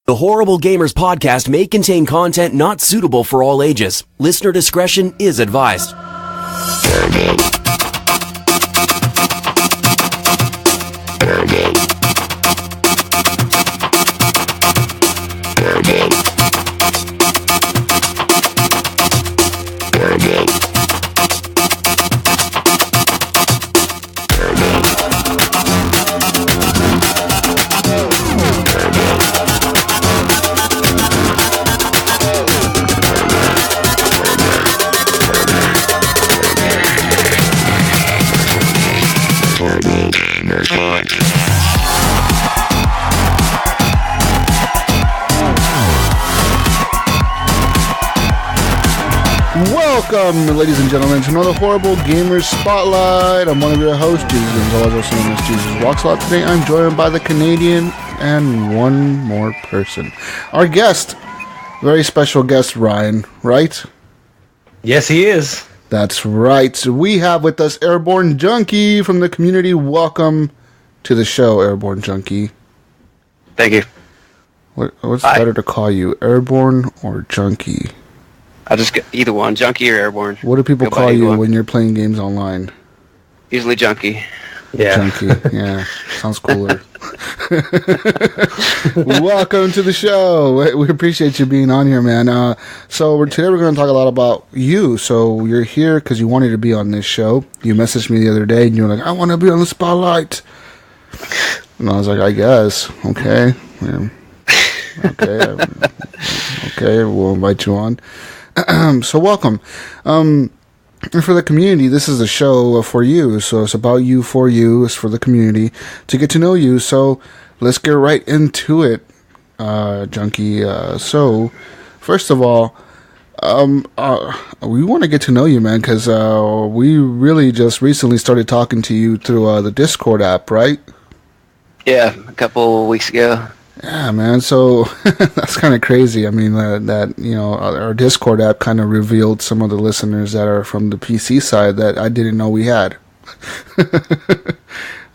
The Horrible Gamers podcast may contain content not suitable for all ages. Listener discretion is advised. Welcome, ladies and gentlemen, to another Horrible Gamers Spotlight. I'm one of your hosts, Jesus, and also known as Jesus Walks a Lot. Today, I'm joined by the Canadian and one more person. Our guest, very special guest, Ryan, right? Yes, he is. That's right. So we have with us A1rBorn Junkie from the community. Welcome to the show, A1rBorn Junkie. Thank you. What's better to call you, A1rBorn or Junkie? I'll just get either one, Junkie or A1rBorn. What do people call you when you're playing games online? Usually Junkie. Yeah. Junkie, yeah. Sounds cooler. Welcome to the show. We appreciate you being on here, man. Today we're going to talk a lot about you. So you're here because you wanted to be on this show. You messaged me the other day and you were like, I want to be on the spotlight. And I was like, I guess. Okay. Yeah. Okay, we'll invite you on. So welcome. For the community, this is a show for you. So it's about you, for you. It's for the community to get to know you. So let's get right into it, Junkie. So first of all, we want to get to know you, man, because we really just recently started talking to you through the Discord app, right? Yeah, a couple weeks ago. Yeah, man. So that's kind of crazy. I mean, that you know, our Discord app kind of revealed some of the listeners that are from the PC side that I didn't know we had.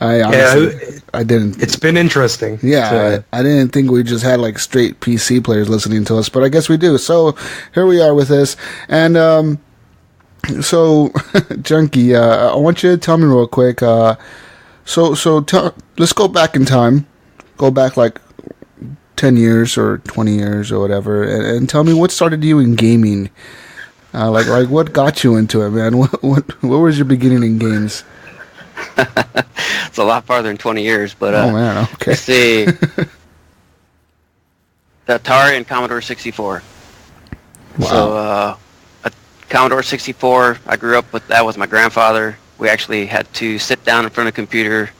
I didn't. It's been interesting. Yeah, I didn't think we just had like straight PC players listening to us, but I guess we do. So here we are with this, and so Junkie, I want you to tell me real quick. Let's go back in time. Go back like 10 years or 20 years or whatever, and tell me what started you in gaming. Like what got you into it, man? What was your beginning in games? It's a lot farther than 20 years, but oh man, okay. Let's see. The Atari and Commodore 64. Wow. So a Commodore 64, I grew up with that with my grandfather. We actually had to sit down in front of a computer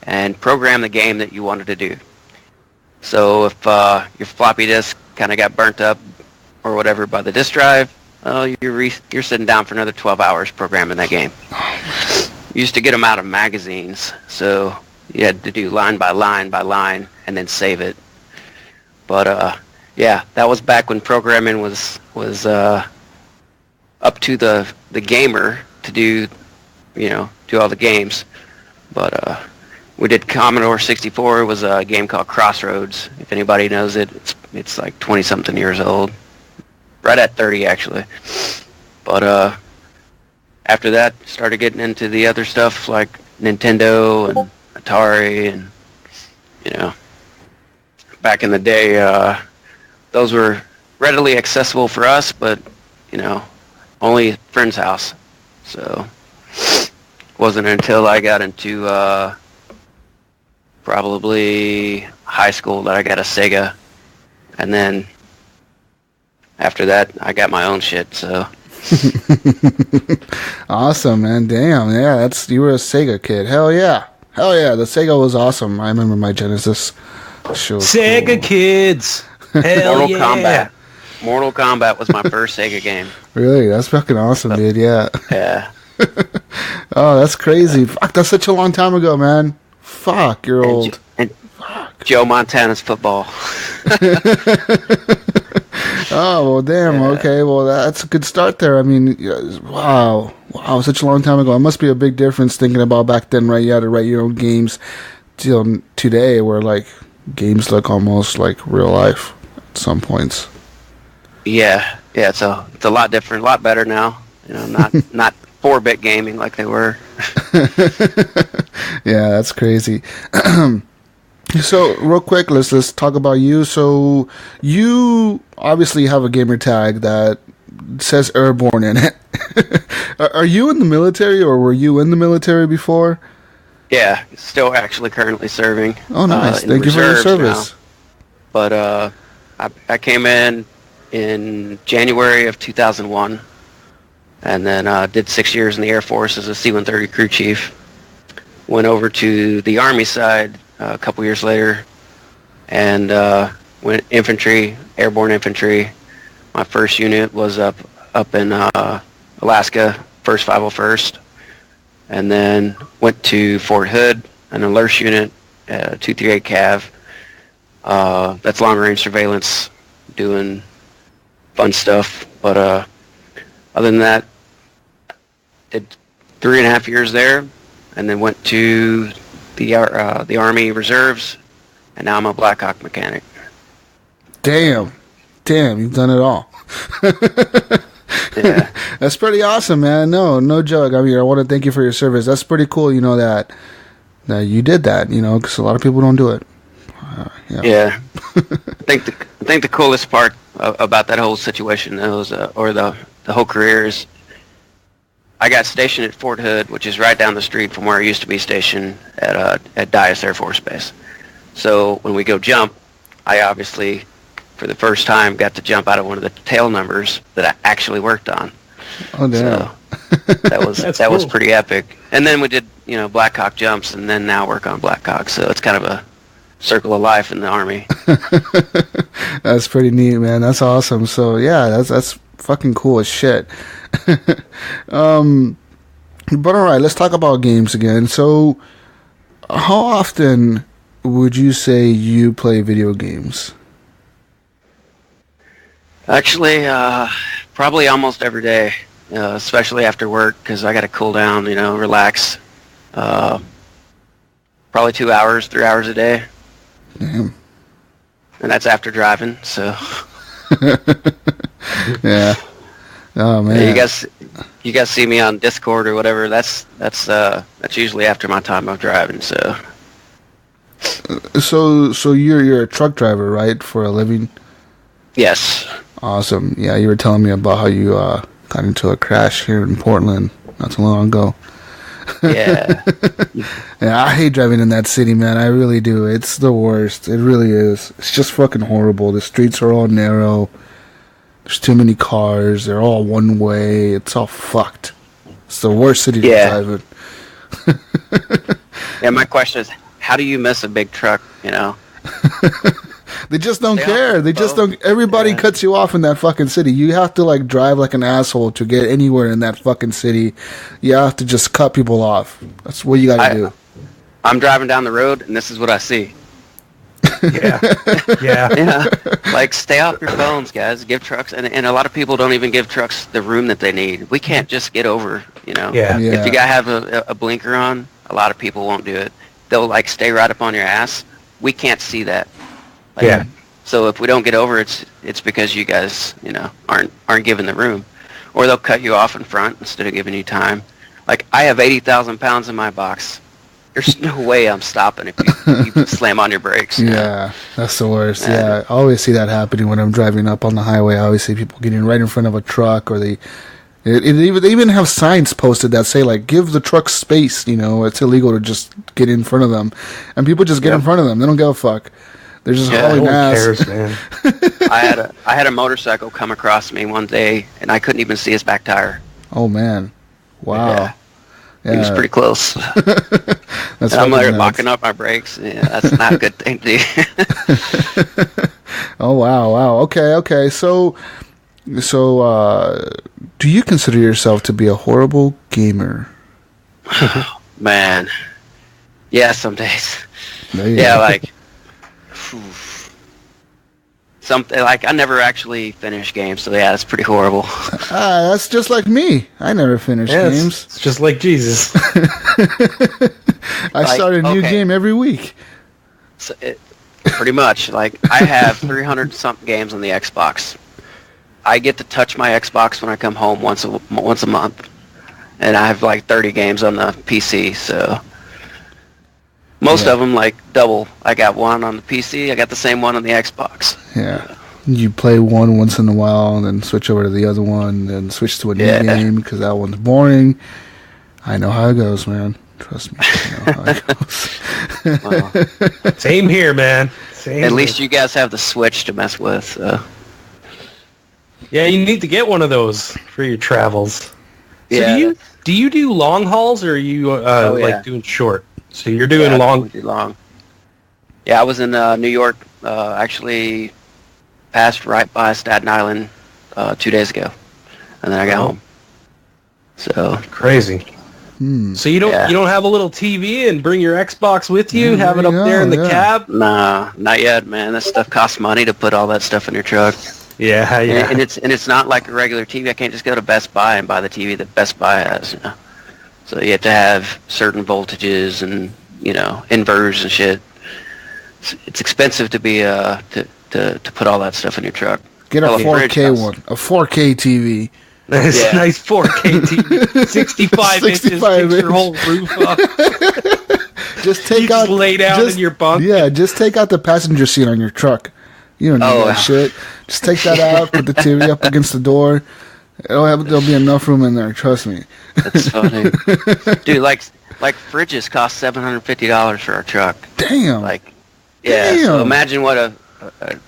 and program the game that you wanted to do. So if your floppy disk kind of got burnt up or whatever by the disk drive, you're sitting down for another 12 hours programming that game. You used to get them out of magazines, so you had to do line by line by line and then save it. But yeah, that was back when programming was up to the gamer to do all the games. But we did Commodore 64. It was a game called Crossroads. If anybody knows it, it's like 20-something years old. Right at 30, actually. But after that, started getting into the other stuff like Nintendo and Atari. And, back in the day, those were readily accessible for us, but, only at a friend's house. So it wasn't until I got into probably high school that I got a Sega, and then after that I got my own shit. So awesome, man. Damn, yeah, you were a Sega kid. Hell yeah, the Sega was awesome. I remember my Genesis show. Sega kids. Hell Mortal yeah. Kombat. Mortal Kombat was my first Sega game. Really? That's fucking awesome, dude. Yeah. Yeah. Oh, that's crazy. Fuck, that's such a long time ago, man. Fuck, you're old. Joe Montana's football. Oh, well, damn. Yeah. Okay, well, that's a good start there. I mean, wow, such a long time ago. It must be a big difference thinking about back then, right? You had to write your own games till today where, like, games look almost like real life. some points. Yeah, it's a lot different, a lot better now. You know, not 4-bit gaming like they were. Yeah, that's crazy. So, real quick, let's talk about you. So, you obviously have a gamer tag that says Airborne in it. Are you in the military, or were you in the military before? Yeah, still actually currently serving. Oh, nice. Thank you for your service. Now. But I came in January of 2001, and then did 6 years in the Air Force as a C-130 crew chief. Went over to the Army side a couple years later, and went infantry, airborne infantry. My first unit was up in Alaska, 1st 501st, and then went to Fort Hood, an alerts unit, 238 Cav. That's long-range surveillance, doing fun stuff. But other than that, did 3.5 years there, and then went to the Army Reserves, and now I'm a Black Hawk mechanic. Damn, you've done it all. Yeah. That's pretty awesome, man. No joke. I mean, I want to thank you for your service. That's pretty cool, you know, that you did that, you know, because a lot of people don't do it. Yeah. I think the coolest part about that whole situation was, or the whole career is, I got stationed at Fort Hood, which is right down the street from where I used to be stationed at Dyess Air Force Base. So when we go jump, I obviously, for the first time, got to jump out of one of the tail numbers that I actually worked on. Oh, damn. So that was that cool. was pretty epic. And then we did, you know, Black Hawk jumps, and then now work on Black Hawk. So it's kind of a circle of life in the Army. That's pretty neat, man. That's awesome. So yeah, that's fucking cool as shit. But all right, let's talk about games again. So, how often would you say you play video games? Actually, probably almost every day, especially after work, because I got to cool down, you know, relax. Probably 2 hours, 3 hours a day. Damn. And that's after driving, so. Yeah. Oh man. Yeah, you guys see me on Discord or whatever. That's usually after my time of driving. So you're a truck driver, right, for a living? yes. Awesome. Yeah, you were telling me about how you got into a crash here in Portland not too long ago. Yeah. Yeah, I hate driving in that city, man. I really do. It's the worst. It really is. It's just fucking horrible. The streets are all narrow. There's too many cars. They're all one way. It's all fucked. It's the worst city to drive in. Yeah, my question is, how do you miss a big truck, you know? They just don't care. They just don't. Everybody cuts you off in that fucking city. You have to like drive like an asshole to get anywhere in that fucking city. You have to just cut people off. That's what you got to do. I'm driving down the road, and this is what I see. Yeah. Yeah. Like, stay off your phones, guys. Give trucks, and a lot of people don't even give trucks the room that they need. We can't just get over, you know. Yeah. If you gotta have a blinker on, a lot of people won't do it. They'll like stay right up on your ass. We can't see that. Like, Yeah. So if we don't get over, it's because you guys, you know, aren't given the room, or they'll cut you off in front instead of giving you time. Like, I have 80,000 pounds in my box. There's no way I'm stopping if you slam on your brakes. Yeah, that's the worst. Yeah, I always see that happening when I'm driving up on the highway. I always see people getting right in front of a truck, or they even have signs posted that say, like, give the truck space, you know, it's illegal to just get in front of them. And people just get in front of them. They don't give a fuck. They're just hauling ass. No one cares, man. I had a motorcycle come across me one day, and I couldn't even see his back tire. Oh, man. Wow. Yeah. He was pretty close. That's and I'm there nuts. locking up my brakes. Yeah, that's not a good thing to do. Oh, wow. Okay. So, do you consider yourself to be a horrible gamer? Man. Yeah, some days. Yeah, like, something like I never actually finish games, so yeah, that's pretty horrible. That's just like me. I never finish games. It's just like Jesus. I start a new game every week. So Pretty much. Like, I have 300-something games on the Xbox. I get to touch my Xbox when I come home once a month. And I have like 30 games on the PC, so... Most of them, like, double. I got one on the PC, I got the same one on the Xbox. Yeah. You play one once in a while, and then switch over to the other one, then switch to a new game, because that one's boring. I know how it goes, man. Trust me. I know how it goes. Same here, man. At least you guys have the Switch to mess with, so... Yeah, you need to get one of those for your travels. So yeah. do you do long hauls, or are you like doing short? So you're doing long. Long. Yeah, I was in New York, actually passed right by Staten Island 2 days ago, and then I got home. So crazy. So you don't have a little TV and bring your Xbox with you, have it up there in the cab? Nah, not yet, man. That stuff costs money to put all that stuff in your truck. Yeah. And it's not like a regular TV. I can't just go to Best Buy and buy the TV that Best Buy has, you know. So you have to have certain voltages and, you know, inverters and shit. It's expensive to be to put all that stuff in your truck. Get a 4K one, a 4K TV. Nice 4K TV, 65 inches, takes your whole roof up. Just take out, lay down in your bunk. Yeah, just take out the passenger seat on your truck. You don't need that shit. Just take that out, put the TV up against the door. There'll be enough room in there. Trust me. That's funny, dude. Like fridges cost $750 for our truck. Damn. Damn. So imagine what a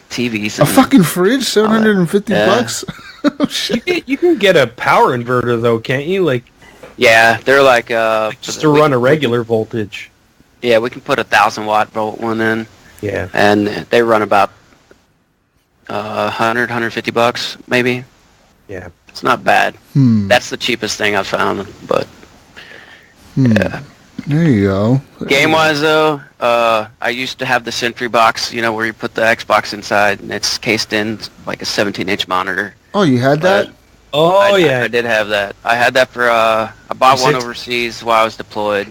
TV. A fucking fridge, $750. Oh, shit. You can get a power inverter though, can't you? Yeah, they're like just to run a regular voltage. Yeah, we can put 1,000-watt volt one in. Yeah, and they run about $150 maybe. Yeah, it's not bad. That's the cheapest thing I've found, but yeah. There you go. Game-wise, though, I used to have the Sentry box, you know, where you put the Xbox inside, and it's cased in like a 17-inch monitor. Oh, you had that? I did have that. I had that for, I bought one overseas while I was deployed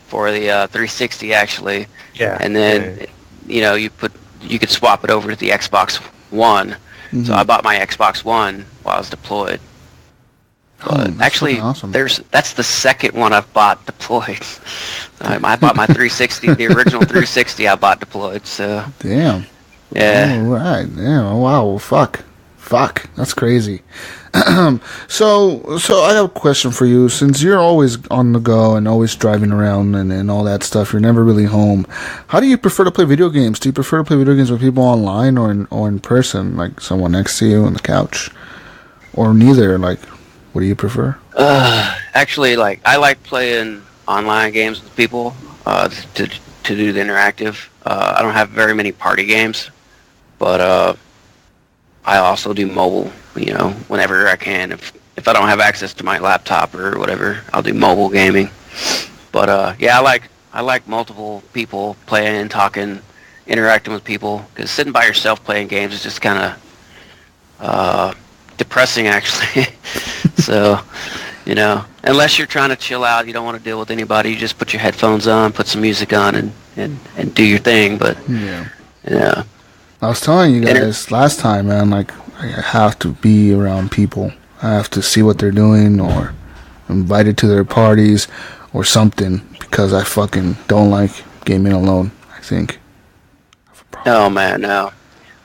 for the 360, actually. Yeah. And then, you know, you could swap it over to the Xbox One. Mm-hmm. So I bought my Xbox One while I was deployed. But actually, awesome. That's the second one I've bought deployed. I bought my 360, the original 360 I bought deployed, so... Damn. Yeah. All right. Yeah. Wow. Fuck. That's crazy. So I have a question for you. Since you're always on the go and always driving around and all that stuff, you're never really home. How do you prefer to play video games? Do you prefer to play video games with people online or in person, like someone next to you on the couch? Or neither? Like, what do you prefer? Actually, I like playing online games with people to do the interactive. I don't have very many party games, but I also do mobile, you know, whenever I can. If I don't have access to my laptop or whatever, I'll do mobile gaming. But yeah, I like multiple people playing and talking, interacting with people, because sitting by yourself playing games is just kind of depressing, actually. So, you know, unless you're trying to chill out, you don't want to deal with anybody, you just put your headphones on, put some music on, and do your thing. But yeah. I was telling you guys last time, man, like, I have to be around people. I have to see what they're doing or invited to their parties or something, because I fucking don't like gaming alone, I think. No, man, no.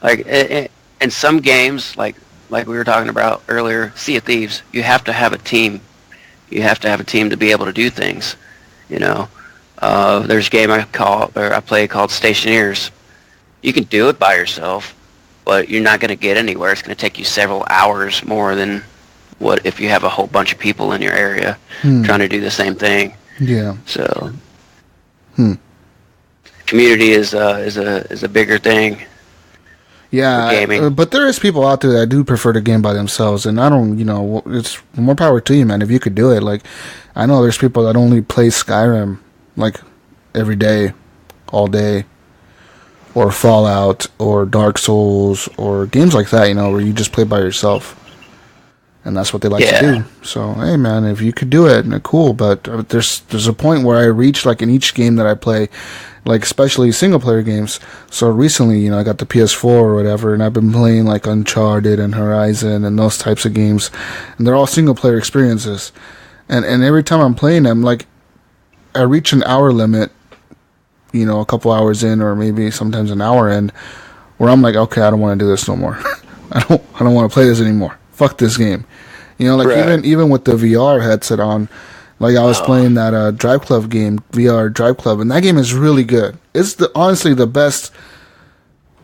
Like, in some games, like we were talking about earlier, Sea of Thieves, you have to have a team. You have to have a team to be able to do things, you know. There's a game I play called Stationeers. You can do it by yourself, but you're not going to get anywhere. It's going to take you several hours more than what if you have a whole bunch of people in your area trying to do the same thing. Yeah. So, community is a bigger thing. Yeah, gaming. But there is people out there that do prefer to game by themselves, and I don't, you know, it's more power to you, man, if you could do it. Like, I know there's people that only play Skyrim, like, every day, all day, or Fallout, or Dark Souls, or games like that, you know, where you just play by yourself. and that's what they like to do. So, hey, man, if you could do it, cool. But there's a point where I reach, like, in each game that I play, like, especially single-player games. So recently, I got the PS4 or whatever, and I've been playing, like, Uncharted and Horizon and those types of games. And they're all single-player experiences. And every time I'm playing them, like, I reach an hour limit, a couple hours in, or maybe sometimes an hour in, where I'm like, okay, I don't want to do this no more. I don't want to play this anymore. Fuck this game. Even with the VR headset on, like I was playing that Drive Club game, VR Drive Club, and that game is really good. It's honestly the best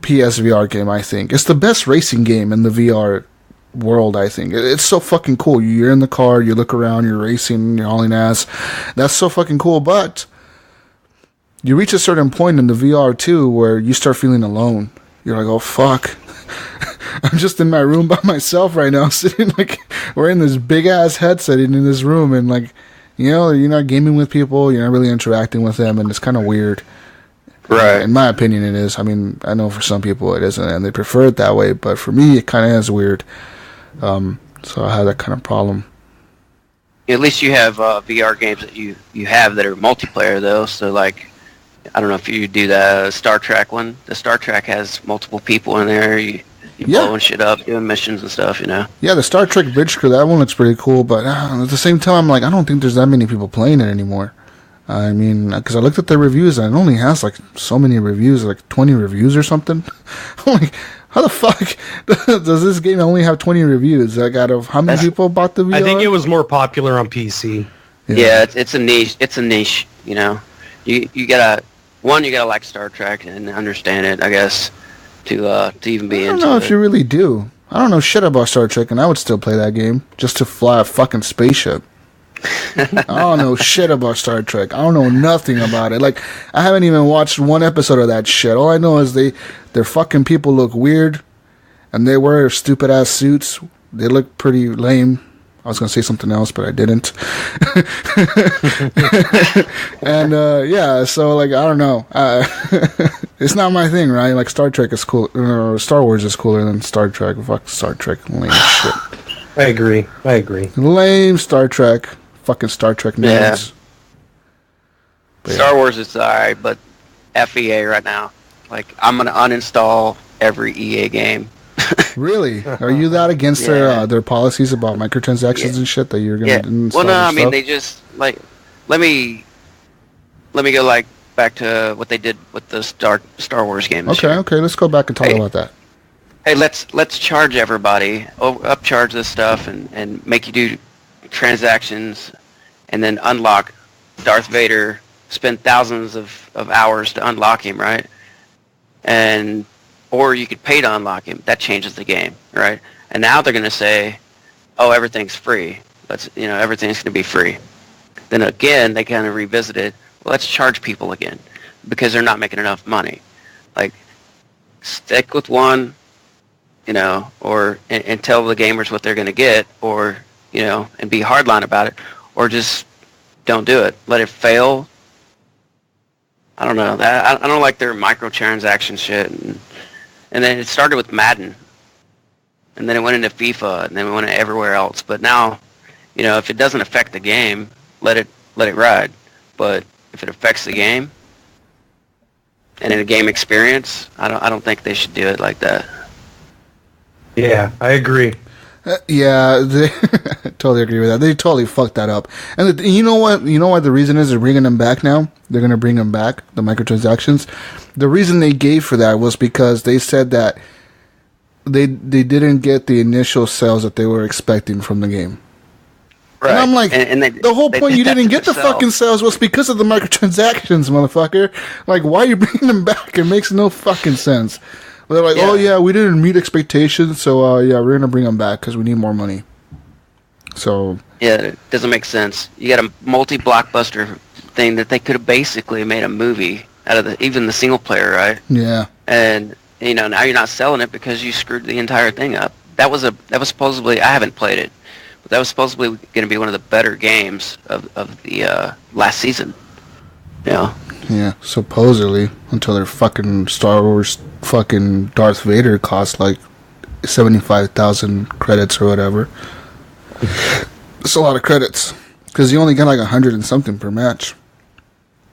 PSVR game, I think. It's the best racing game in the VR world, I think. It's so fucking cool. You're in the car, you look around, you're racing, you're hauling ass. That's so fucking cool, but you reach a certain point in the VR too where you start feeling alone. You're like, oh fuck. I'm just in my room by myself right now, sitting like wearing this big ass headset in this room, and like, you're not gaming with people, you're not really interacting with them, and it's kind of weird. Right. In my opinion, it is. I mean, I know for some people it isn't, and they prefer it that way, but for me, it kind of is weird. So I have that kind of problem. At least you have VR games that you have that are multiplayer, though. So, like, I don't know if you do the Star Trek one. The Star Trek has multiple people in there. You blowing shit up, doing missions and stuff, Yeah, the Star Trek Bridge Crew, that one looks pretty cool, but at the same time, like, I don't think there's that many people playing it anymore. I mean, because I looked at the reviews, and it only has, like, so many reviews, like 20 reviews or something. I'm like, how the fuck does this game only have 20 reviews? Like, out of how many people bought the VR? I think it was more popular on PC. Yeah, it's a niche. It's a niche, You gotta like Star Trek and understand it, I guess, to even be into it. I don't know if you really do. I don't know shit about Star Trek, and I would still play that game just to fly a fucking spaceship. I don't know shit about Star Trek. I don't know nothing about it. Like, I haven't even watched one episode of that shit. All I know is their fucking people look weird, and they wear stupid ass suits. They look pretty lame. I was gonna say something else, but I didn't. And so like, I don't know. It's not my thing, right? Like, Star Trek is cool. Star Wars is cooler than Star Trek. Fuck Star Trek, lame shit. I agree. Lame Star Trek. Fucking Star Trek nerds. Yeah. Star Wars is alright, but FEA right now. Like, I'm gonna uninstall every EA game. Really? Are you that against their policies about microtransactions and shit that you're gonna install? Well, no, I mean, they just, like, let me go, like, back to what they did with the Star Wars game this year. Okay, let's go back and talk about that. Hey, let's charge everybody, upcharge this stuff, and make you do transactions, and then unlock Darth Vader, spend thousands of hours to unlock him, right? Or you could pay to unlock him. That changes the game, right? And now they're going to say, oh, everything's free. Everything's going to be free. Then again, they kind of revisit it. Well, let's charge people again because they're not making enough money. Like, stick with one, or and tell the gamers what they're going to get, or, and be hardline about it, or just don't do it. Let it fail. I don't know. I don't like their microtransaction shit. And then it started with Madden, and then it went into FIFA, and then it went everywhere else. But now, if it doesn't affect the game, let it ride. But if it affects the game and in a game experience, I don't think they should do it like that. Yeah, I agree. They totally agree with that. They totally fucked that up. And you know what? You know what the reason is? They're bringing them back now. They're going to bring them back, the microtransactions. The reason they gave for that was because they said that they didn't get the initial sales that they were expecting from the game. Right. And I'm like, the whole point you didn't get the fucking sales was because of the microtransactions, motherfucker. Like, why are you bringing them back? It makes no fucking sense. They're like, oh yeah, we didn't meet expectations, so we're gonna bring them back because we need more money. So yeah, it doesn't make sense. You got a multi-blockbuster thing that they could have basically made a movie out of even the single player, right? Yeah. And now you're not selling it because you screwed the entire thing up. That was supposedly, I haven't played it, but that was supposedly going to be one of the better games of the last season. Yeah, supposedly, until their fucking Star Wars fucking Darth Vader cost like 75,000 credits or whatever. It's a lot of credits because you only get like 100 and something per match.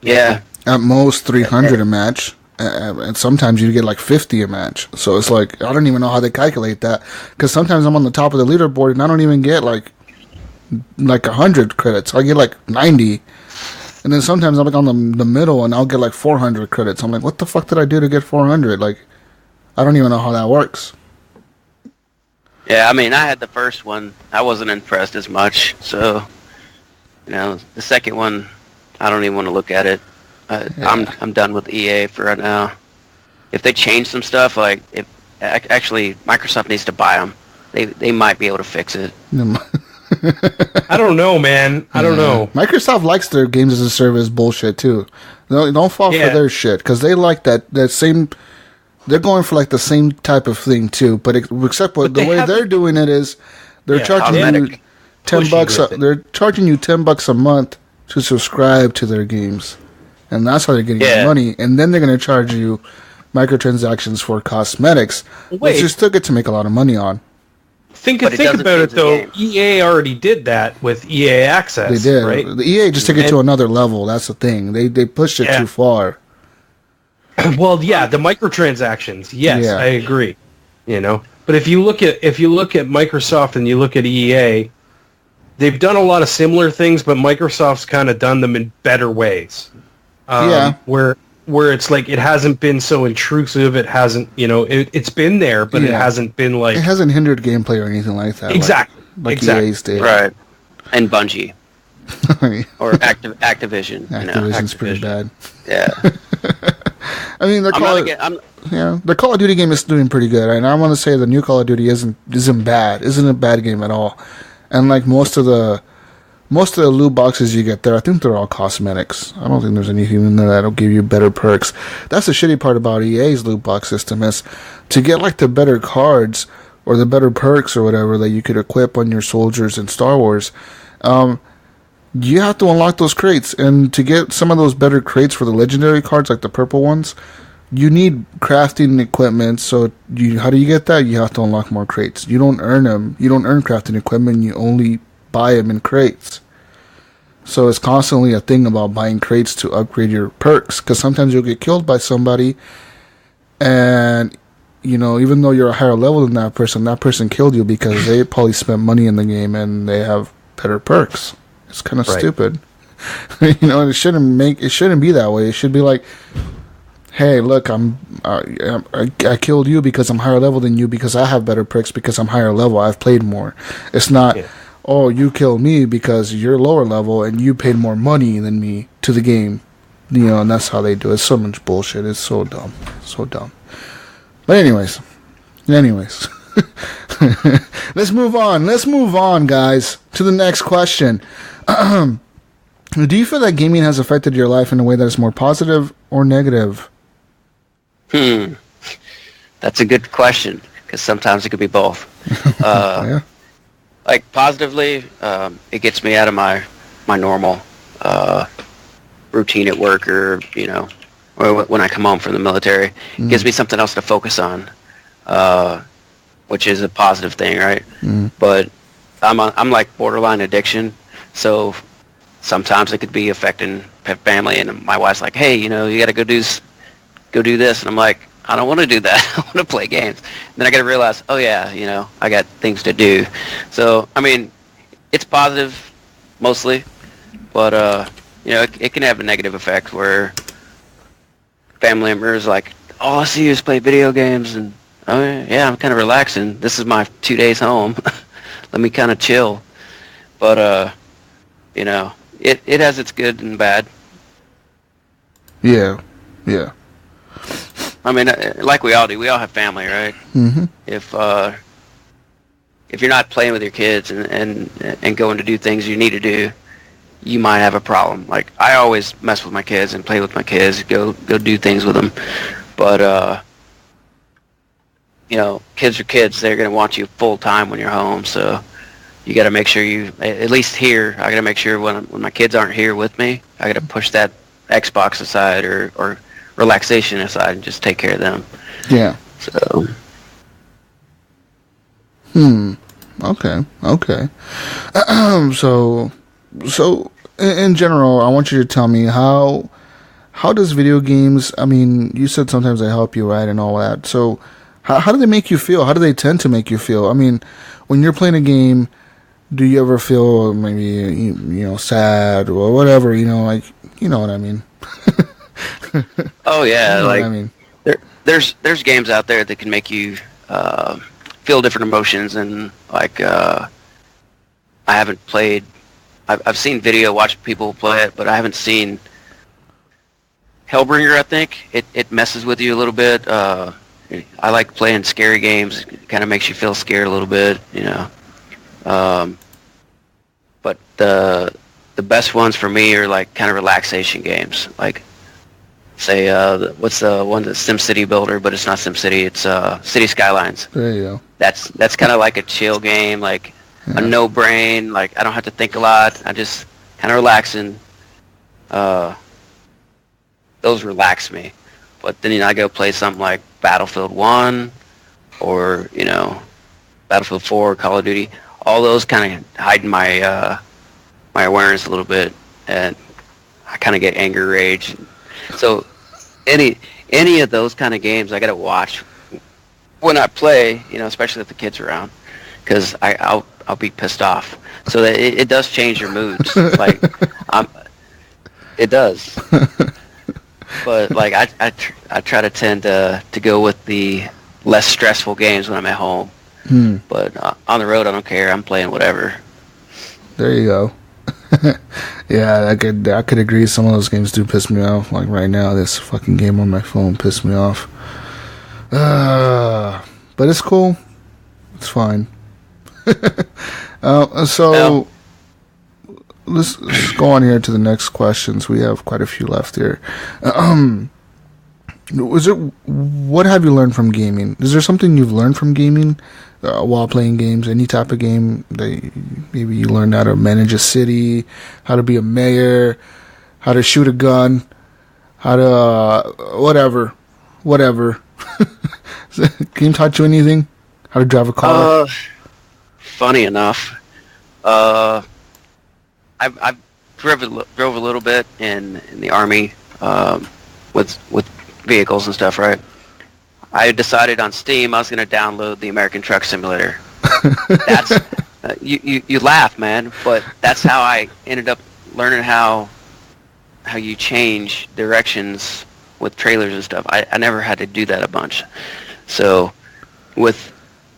Yeah. At most 300 a match, and sometimes you get like 50 a match. So it's like I don't even know how they calculate that because sometimes I'm on the top of the leaderboard and I don't even get like 100 credits. I get like 90, and then sometimes I'm like on the middle and I'll get like 400 credits. I'm like, what the fuck did I do to get 400? Like, I don't even know how that works. Yeah, I mean, I had the first one. I wasn't impressed as much. So, the second one, I don't even want to look at it. I'm done with EA for right now. If they change some stuff, like if actually Microsoft needs to buy them, they might be able to fix it. I don't know, man. I don't know. Microsoft likes their games as a service bullshit too. Don't fall for their shit because they like that same. They're going for like the same type of thing too, but except the way they're doing it is they're charging you $10. They're charging you $10 a month to subscribe to their games. And that's how they're getting their money. And then they're going to charge you microtransactions for cosmetics, which you still get to make a lot of money on. Think about it, though. EA already did that with EA Access. They did. Right? The EA just took it to another level. That's the thing. They pushed it too far. Well, yeah, the microtransactions. Yes, I agree. But if you look at Microsoft and you look at EA, they've done a lot of similar things, but Microsoft's kind of done them in better ways. Where it's like it hasn't been so intrusive. It hasn't, it's been there, but it hasn't been like... It hasn't hindered gameplay or anything like that. Exactly. Like EA's did. Right. And Bungie. Or Activision. Activision's pretty bad. Yeah. I mean, the Call of Duty game is doing pretty good. And I want to say the new Call of Duty isn't bad. Isn't a bad game at all. And like most of the loot boxes you get there, I think they're all cosmetics. I don't think there's anything in there that'll give you better perks. That's the shitty part about EA's loot box system is to get like the better cards or the better perks or whatever that you could equip on your soldiers in Star Wars. You have to unlock those crates, and to get some of those better crates for the legendary cards, like the purple ones, you need crafting equipment. So how do you get that? You have to unlock more crates. You don't earn them. You don't earn crafting equipment. You only buy them in crates. So it's constantly a thing about buying crates to upgrade your perks, because sometimes you'll get killed by somebody, and even though you're a higher level than that person killed you because they probably spent money in the game and they have better perks. It's kind of stupid. It shouldn't be that way. It should be like, hey, look, I killed you because I'm higher level than you because I have better perks because I'm higher level. I've played more. It's not, oh, you killed me because you're lower level and you paid more money than me to the game. And that's how they do it. It's so much bullshit. It's so dumb. So dumb. But anyways. Let's move on, guys, to the next question. Do you feel that gaming has affected your life in a way that is more positive or negative? That's a good question, because sometimes it could be both. Like positively, it gets me out of my normal routine at work, or when I come home from the military. It gives me something else to focus on, which is a positive thing, right? But I'm like borderline addiction, so sometimes it could be affecting family, and my wife's like, hey, you got to go do this, and I'm like, I don't want to do that. I want to play games. And then I got to realize, oh yeah, I got things to do. So I mean, it's positive mostly, but it can have a negative effect where family members like, all I see is play video games, and oh yeah, I'm kind of relaxing. This is my 2 days home. Let me kind of chill. But it has its good and bad. Yeah. I mean, like we all do. We all have family, right? Mm-hmm. If you're not playing with your kids and going to do things you need to do, you might have a problem. Like, I always mess with my kids and play with my kids, go do things with them. But kids are kids. They're going to want you full time when you're home. So you got to make sure at least here, I got to make sure when my kids aren't here with me, I got to push that Xbox aside or relaxation aside and just take care of them. Yeah. So. Okay. So in general, I want you to tell me how does video games, I mean, you said sometimes they help you, right, and all that. So how do they make you feel? How do they tend to make you feel? I mean, when you're playing a game, do you ever feel maybe, you know, sad or whatever, you know, like, you know what I mean? Oh, yeah. You know like, what I mean? There's games out there that can make you feel different emotions, and like I haven't played. I've seen watched people play it, but I haven't seen Hellbringer. I think it messes with you a little bit. I like playing scary games. It kind of makes you feel scared a little bit, you know. But the best ones for me are like kind of relaxation games, like. Say, what's the one that's SimCity Builder, but it's not SimCity, it's City Skylines. There you go. That's kind of like a chill game, like a no brain, like I don't have to think a lot. I just kind of relaxing. Those relax me. But then, you know, I go play something like Battlefield 1 or, you know, Battlefield 4, Call of Duty. All those kind of hide my my awareness a little bit, and I kind of get anger rage. So any of those kind of games I gotta watch when I play, you know, especially if the kids are around, because I'll be pissed off. So that it does change your moods. Like it does. But like I try to tend to go with the less stressful games when I'm at home. But on the road I don't care. I'm playing whatever. There you go. Yeah, I could agree. Some of those games do piss me off. Like right now, this fucking game on my phone pissed me off. But it's cool. It's fine. So let's go on here to the next questions. We have quite a few left here. What have you learned from gaming? Is there something you've learned from gaming while playing games? Any type of game that maybe you learned how to manage a city, how to be a mayor, how to shoot a gun, how to whatever. Game taught you anything? How to drive a car? Funny enough, I drove a little bit in the Army with vehicles and stuff, right? I decided on Steam I was going to download the American Truck Simulator. That's you laugh, man, but that's how I ended up learning how you change directions with trailers and stuff. I never had to do that a bunch. So with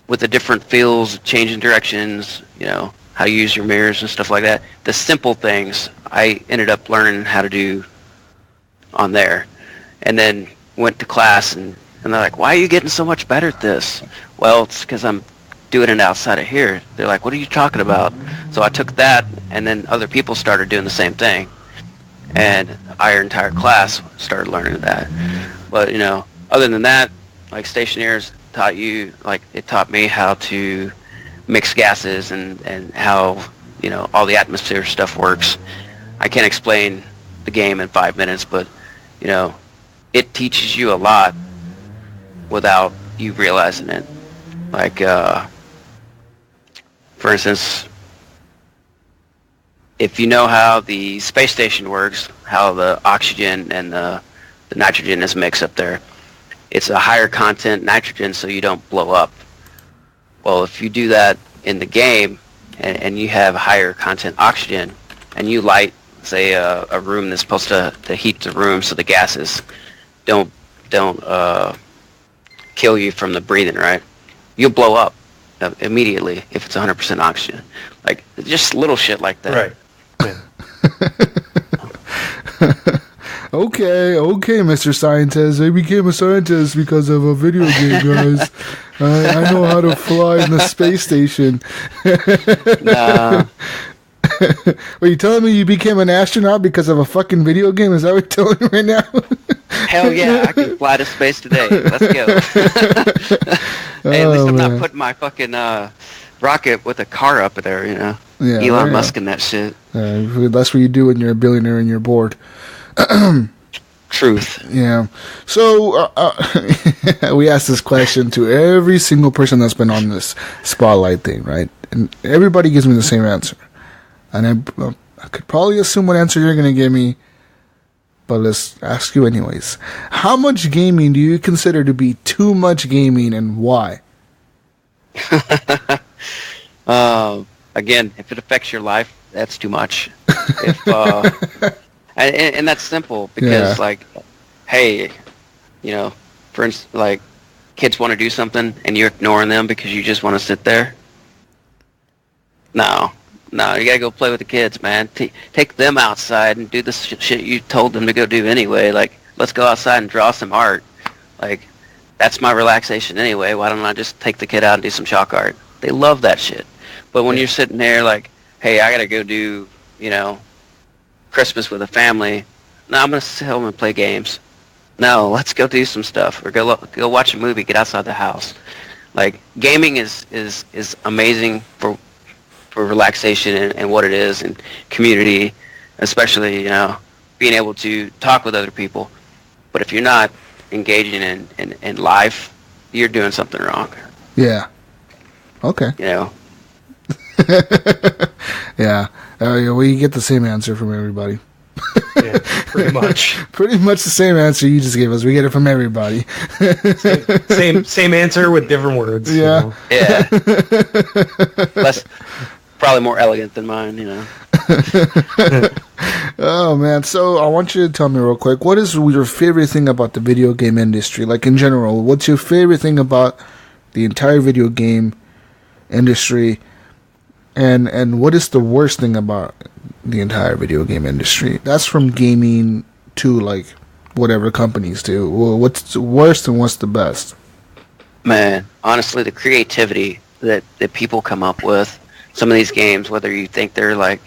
the different feels, changing directions, you know, how you use your mirrors and stuff like that, the simple things I ended up learning how to do on there. And then went to class and they're like, why are you getting so much better at this? Well, it's because I'm doing it outside of here. They're like, what are you talking about? So I took that, and then other people started doing the same thing. And our entire class started learning that. But, you know, other than that, like stationaries taught you, like it taught me how to mix gases and how, you know, all the atmosphere stuff works. I can't explain the game in 5 minutes, but, you know, it teaches you a lot without you realizing it. Like, for instance, if you know how the space station works, how the oxygen and the nitrogen is mixed up there, it's a higher content nitrogen so you don't blow up. Well, if you do that in the game and you have higher content oxygen and you light, say, a room that's supposed to heat the room so the gases don't kill you from the breathing, right? You'll blow up immediately if it's 100% oxygen. Like, just little shit like that. Right. Yeah. Okay, Mr. Scientist. I became a scientist because of a video game, guys. I know how to fly in the space station. Nah. Wait, you telling me you became an astronaut because of a fucking video game? Is that what you're telling me right now? Hell yeah, I can fly to space today. Let's go. Hey, at least I'm not putting my fucking rocket with a car up there, you know? Yeah, Elon Musk and that shit. That's what you do when you're a billionaire and you're bored. Truth. Yeah. So we asked this question to every single person that's been on this spotlight thing, right? And everybody gives me the same answer. And I could probably assume what answer you're going to give me, but let's ask you anyways. How much gaming do you consider to be too much gaming, and why? Again, if it affects your life, that's too much. If and that's simple because, like, hey, you know, for instance, like, kids want to do something and you're ignoring them because you just want to sit there. No, you gotta go play with the kids, man. Take them outside and do the shit you told them to go do anyway. Like, let's go outside and draw some art. Like, that's my relaxation anyway. Why don't I just take the kid out and do some chalk art? They love that shit. But when you're sitting there like, hey, I gotta go do, you know, Christmas with a family. No, I'm gonna sit home and play games. No, let's go do some stuff or go watch a movie. Get outside the house. Like, gaming is amazing for relaxation and what it is, and community, especially, you know, being able to talk with other people. But if you're not engaging in life, you're doing something wrong. Yeah. Okay. You know. Yeah. We get the same answer from everybody. Yeah, pretty much. Pretty much the same answer you just gave us. We get it from everybody. Same answer with different words. Yeah. You know? Yeah. Probably more elegant than mine, you know. Oh, man. So I want you to tell me real quick, what is your favorite thing about the video game industry? Like, in general, what's your favorite thing about the entire video game industry? And what is the worst thing about the entire video game industry? That's from gaming to, like, whatever companies do. Well, what's the worst and what's the best? Man, honestly, the creativity that people come up with. Some of these games, whether you think they're, like,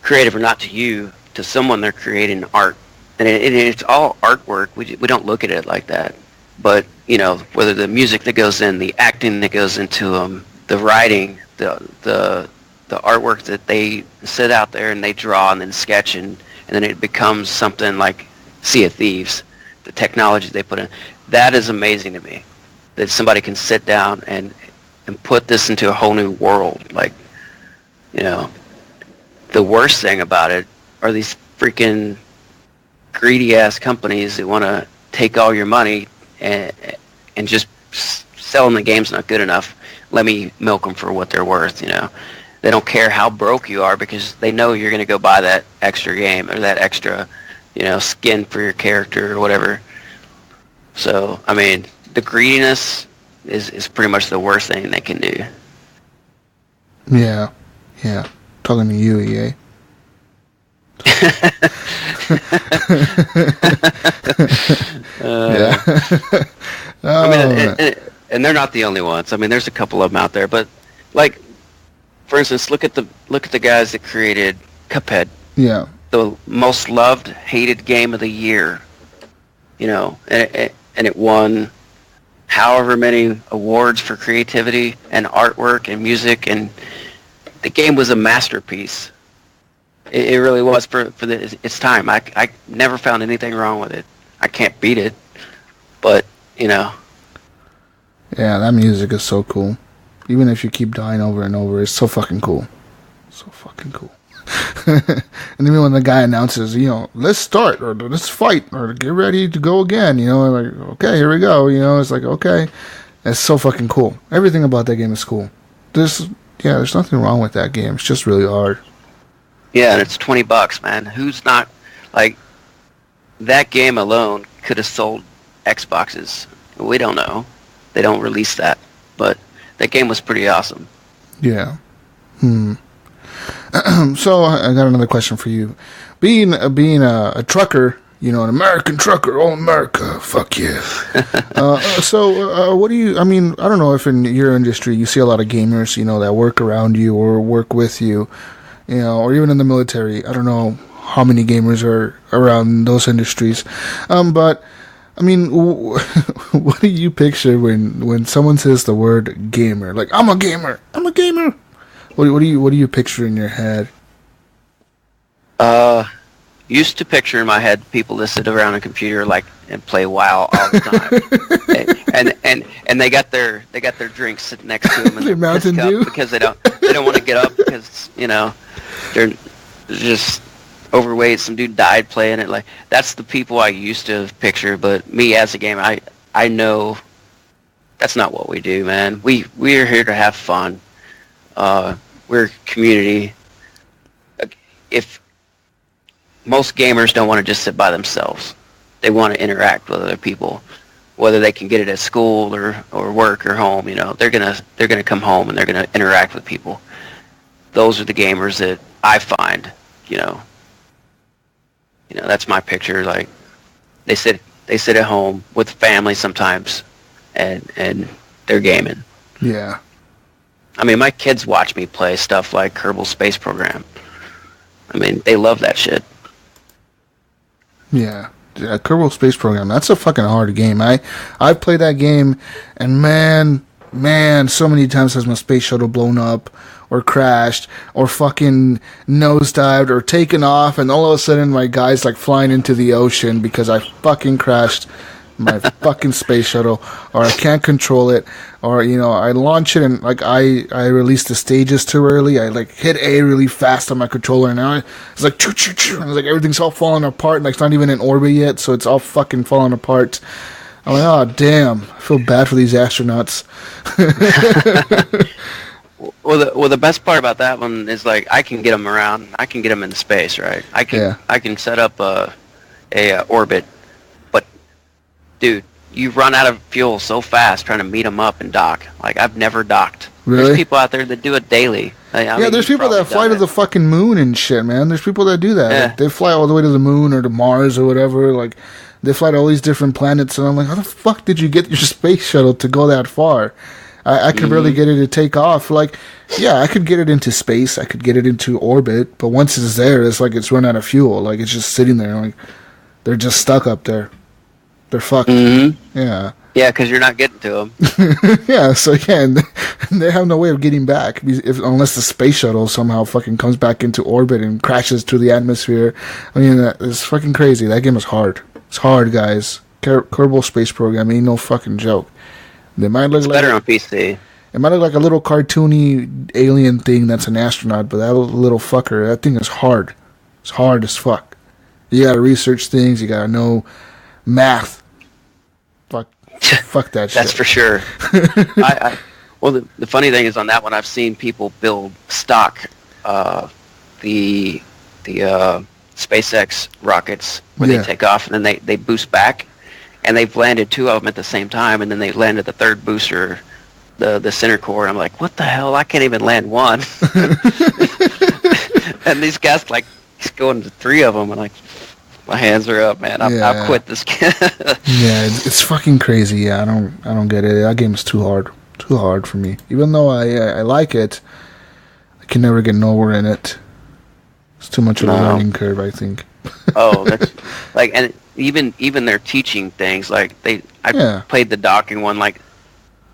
creative or not to you, to someone they're creating art. And it's all artwork. We don't look at it like that. But, you know, whether the music that goes in, the acting that goes into them, the writing, the artwork that they sit out there and they draw and then sketch, and then it becomes something like Sea of Thieves, the technology they put in. That is amazing to me, that somebody can sit down and put this into a whole new world. Like, you know, the worst thing about it are these freaking greedy ass companies that want to take all your money and just selling the game's not good enough. Let me milk them for what they're worth, you know. They don't care how broke you are because they know you're going to go buy that extra game or that extra, you know, skin for your character or whatever. So, I mean, the greediness is pretty much the worst thing they can do. Yeah. Talking to you, EA. Yeah. I mean, and they're not the only ones. I mean, there's a couple of them out there, but, like, for instance, look at the guys that created Cuphead. Yeah. The most loved, hated game of the year. You know, and it won however many awards for creativity and artwork and music, and the game was a masterpiece. It really was for its time. I never found anything wrong with it. I can't beat it, but, you know. Yeah, that music is so cool. Even if you keep dying over and over, it's so fucking cool. So fucking cool. And even when the guy announces, you know, let's start, or let's fight, or get ready to go again, you know, like, okay, here we go, you know, it's like, okay. It's so fucking cool. Everything about that game is cool. There's nothing wrong with that game. It's just really hard. Yeah, and it's $20, man. Who's not, like, that game alone could have sold Xboxes. We don't know. They don't release that. But that game was pretty awesome. Yeah. So I got another question for you. Being a trucker, you know, an American trucker, all America, fuck yeah. So what do you? I mean, I don't know if in your industry you see a lot of gamers, you know, that work around you or work with you, you know, or even in the military. I don't know how many gamers are around those industries, but I mean, what do you picture when someone says the word gamer? Like, I'm a gamer. What do you picture in your head? used to picture in my head people that sit around a computer like and play WoW all the time, and they got their drinks sitting next to them and Their Mountain Dew because they don't want to get up because they're just overweight. Some dude died playing it. Like, that's the people I used to picture. But me as a gamer, I know that's not what we do, man. We're here to have fun. We're a community. If most gamers don't want to just sit by themselves, they want to interact with other people, whether they can get it at school or work or home. They're gonna come home and they're gonna interact with people. Those are the gamers that I find. That's my picture. Like, they sit at home with family sometimes, and they're gaming. Yeah. I mean, my kids watch me play stuff like Kerbal Space Program. I mean, they love that shit. Yeah. Kerbal Space Program, that's a fucking hard game. I've played that game, and man, so many times has my space shuttle blown up, or crashed, or fucking nosedived, or taken off, and all of a sudden my guy's like flying into the ocean because I fucking crashed my fucking space shuttle, or I can't control it, or I launch it and like I release the stages too early. I like hit A really fast on my controller, and now it's like choo choo choo, and it's like everything's all falling apart, and like it's not even in orbit yet, so it's all fucking falling apart. I'm like, oh damn, I feel bad for these astronauts. Well, the best part about that one is, like, I can get them around. I can get them into space, right? I can set up a orbit, but dude, you run out of fuel so fast trying to meet them up and dock. Like, I've never docked. Really? There's people out there that do it daily. There's people that fly to the fucking moon and shit, man. There's people that do that. Yeah. Like, they fly all the way to the moon or to Mars or whatever. Like, they fly to all these different planets, and I'm like, how the fuck did you get your space shuttle to go that far? I could barely get it to take off. Like, yeah, I could get it into space. I could get it into orbit. But once it's there, it's like it's run out of fuel. Like, it's just sitting there. Like, they're just stuck up there. They're fucked. Mm-hmm. Yeah. Yeah, because you're not getting to them. Yeah, so yeah, and they have no way of getting back unless the space shuttle somehow fucking comes back into orbit and crashes to the atmosphere. I mean, it's fucking crazy. That game is hard. It's hard, guys. Kerbal Space Program ain't no fucking joke. They might look like better on PC. It might look like a little cartoony alien thing that's an astronaut, but that little fucker, that thing is hard. It's hard as fuck. You gotta research things. You gotta know math. Fuck that shit. That's for sure. Well, the funny thing is, on that one, I've seen people build stock the SpaceX rockets where they take off and then they boost back, and they've landed two of them at the same time, and then they landed the third booster, the center core, and I'm like, what the hell? I can't even land one. And these guys, like, he's going to three of them, and like, my hands are up, man. I'll quit this game. Yeah, it's fucking crazy. Yeah, I don't get it. That game is too hard for me. Even though I like it, I can never get nowhere in it. It's too much of a learning curve, I think. Oh, that's like, and even they're teaching things like I played the docking one like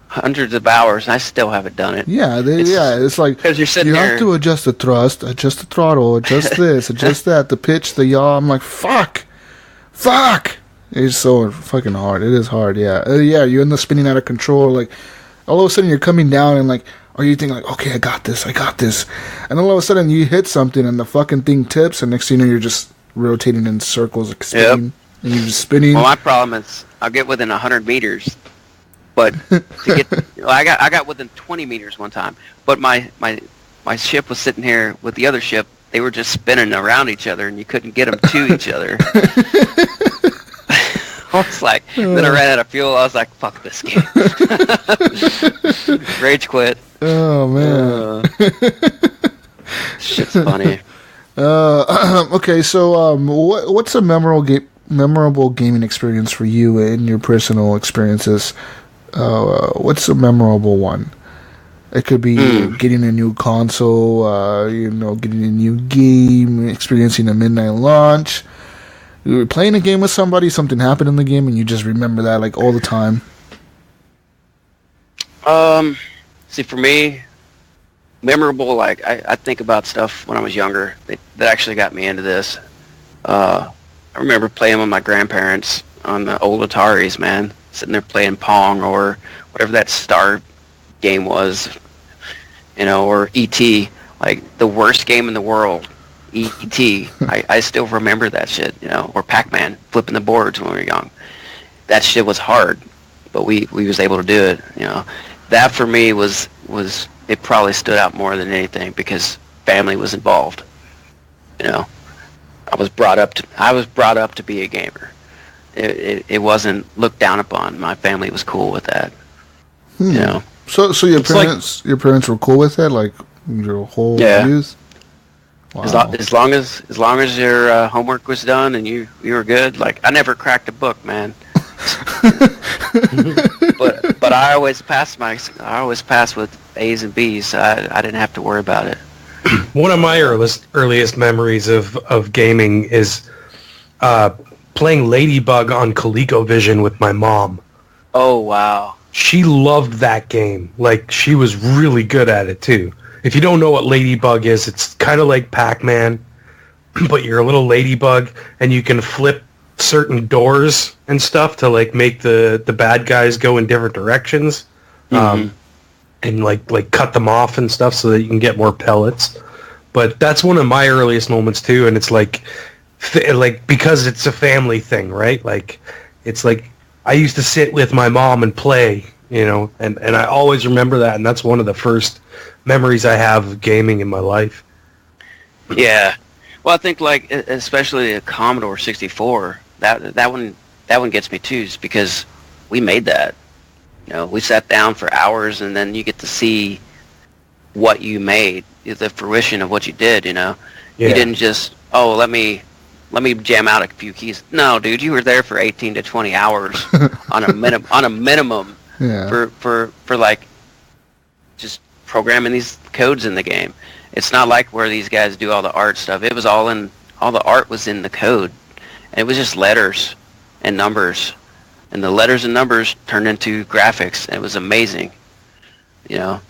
hundreds of hours, and I still haven't done it. Yeah, it's like because you're sitting there, have to adjust the thrust, adjust the throttle, adjust this, adjust that, the pitch, the yaw. I'm like, fuck. It's so fucking hard. It is hard. Yeah, you end up spinning out of control. Like, all of a sudden you're coming down, and like, or you think like, okay, I got this, and all of a sudden you hit something, and the fucking thing tips, and next thing you know, you're just rotating in circles, like spinning, and you're just spinning. Well, my problem is I'll get within 100 meters. But to get, I got within 20 meters one time. But my ship was sitting here with the other ship. They were just spinning around each other, and you couldn't get them to each other. I was like, then I ran out of fuel. I was like, fuck this game. Rage quit. Oh man, shit's funny. Okay, so what's a memorable gaming experience for you in your personal experiences? What's a memorable one? It could be getting a new console, getting a new game, experiencing a midnight launch. You were playing a game with somebody, something happened in the game, and you just remember that like all the time. See, for me, memorable, like I think about stuff when I was younger that actually got me into this. I remember playing with my grandparents on the old Ataris, man. Sitting there playing Pong or whatever that Star game was, or E.T., like the worst game in the world, E.T. I still remember that shit, or Pac-Man, flipping the boards when we were young. That shit was hard, but we was able to do it, That for me was it probably stood out more than anything because family was involved, I was brought up to be a gamer. It wasn't looked down upon. My family was cool with that. So your parents were cool with it, like your whole youth. Wow. As long as your homework was done and you were good. Like I never cracked a book, man. but I always passed with A's and B's. So I didn't have to worry about it. One of my earliest memories of gaming is playing Ladybug on ColecoVision with my mom. Oh, wow. She loved that game. Like, she was really good at it, too. If you don't know what Ladybug is, it's kind of like Pac-Man, but you're a little ladybug, and you can flip certain doors and stuff to, like, make the bad guys go in different directions. And, like cut them off and stuff so that you can get more pellets. But that's one of my earliest moments, too, and it's like because it's a family thing, right? Like, it's like I used to sit with my mom and play, and I always remember that, and that's one of the first memories I have of gaming in my life. Yeah. Well, I think, like, especially a Commodore 64, that one gets me, too, is because we made that. We sat down for hours, and then you get to see what you made, the fruition of what you did, Yeah. You didn't just, let me jam out a few keys. No, dude, you were there for 18 to 20 hours on a minimum for like just programming these codes in the game. It's not like where these guys do all the art stuff. It was all the art was in the code, and it was just letters and numbers, and the letters and numbers turned into graphics, and it was amazing.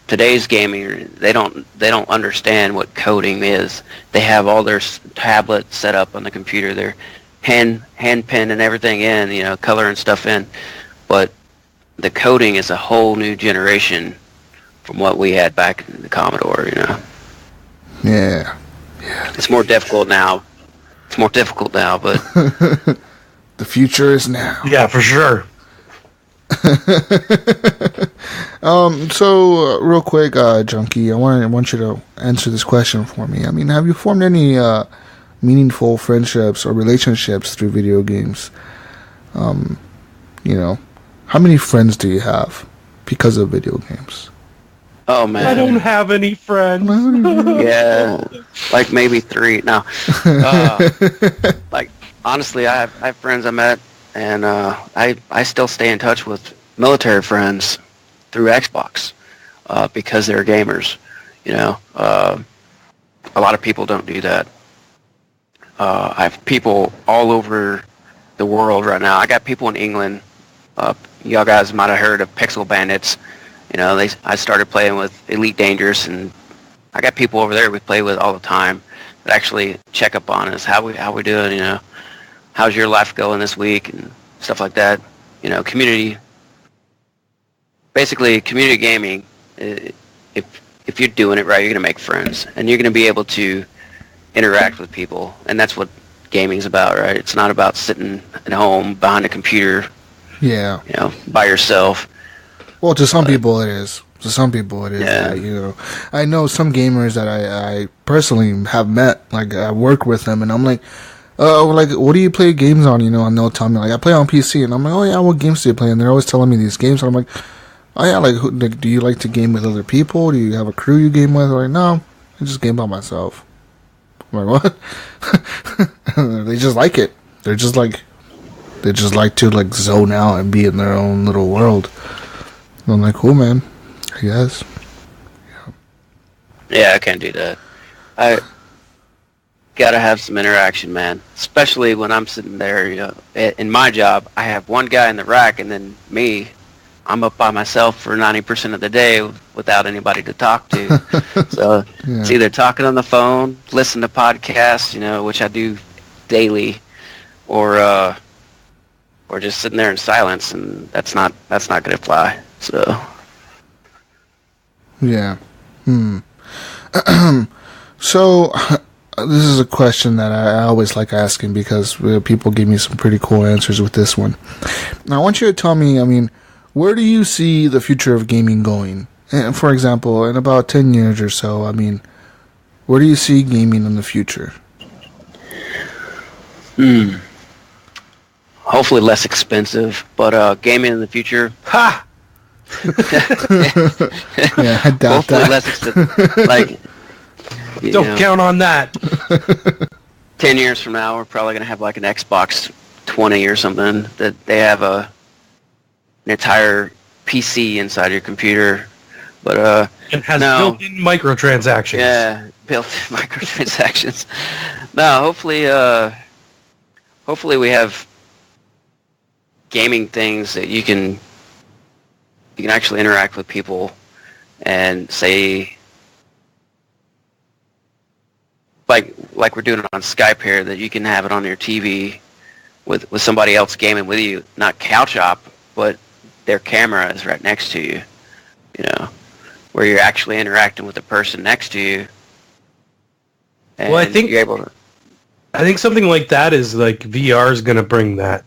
Today's gaming, they don't understand what coding is. They have all their tablets set up on the computer, their hand pen and everything in, color and stuff in. But the coding is a whole new generation from what we had back in the Commodore, Yeah. It's more difficult now. But the future is now. Yeah, for sure. So real quick, Junkie, I want you to answer this question for me. I mean, have you formed any meaningful friendships or relationships through video games? How many friends do you have because of video games? Oh man, I don't have any friends. Yeah, like maybe 3. No, like honestly, I have friends I met, and I still stay in touch with military friends through Xbox because they're gamers. A lot of people don't do that. I have people all over the world right now. I got people in England. Y'all guys might have heard of Pixel Bandits. I started playing with Elite Dangerous, and I got people over there we play with all the time that actually check up on us. How we doing? How's your life going this week and stuff like that. Community. Basically, community gaming. If you're doing it right, you're gonna make friends, and you're gonna be able to interact with people, and that's what gaming's about, right? It's not about sitting at home behind a computer. Yeah. By yourself. Well, to some people it is. Yeah. I know some gamers that I personally have met. Like I work with them, and I'm like, what do you play games on? And they'll tell me like I play on PC, and I'm like, oh yeah, what games do you play? And they're always telling me these games, and I'm like, oh yeah, like do you like to game with other people? Do you have a crew you game with? Like no, I just game by myself. I'm like what? They just like it. They just like to like zone out and be in their own little world. And I'm like, cool, man. I guess. Yeah, I can't do that. I gotta have some interaction, man. Especially when I'm sitting there, in my job, I have one guy in the rack, and then me. I'm up by myself for 90% of the day without anybody to talk to. So It's either talking on the phone, listen to podcasts, which I do daily, or just sitting there in silence, and that's not going to fly. So yeah. So this is a question that I always like asking because people give me some pretty cool answers with this one. Now I want you to tell me, I mean, where do you see the future of gaming going? And for example, in about 10 years or so, I mean, where do you see gaming in the future? Hopefully less expensive, but gaming in the future. Ha! Yeah, I doubt Hopefully that. less expensive. Like, Don't count on that. 10 years from now, we're probably going to have like an Xbox 20 or something that they have an entire PC inside your computer. But It has no. built-in microtransactions. Yeah, built-in microtransactions. No, hopefully we have gaming things that you can actually interact with people and say, like we're doing it on Skype here, that you can have it on your TV with somebody else gaming with you, not couch op, but their camera is right next to you, where you're actually interacting with the person next to you. And Well, I think you're able to, I think something like that is like VR is going to bring that.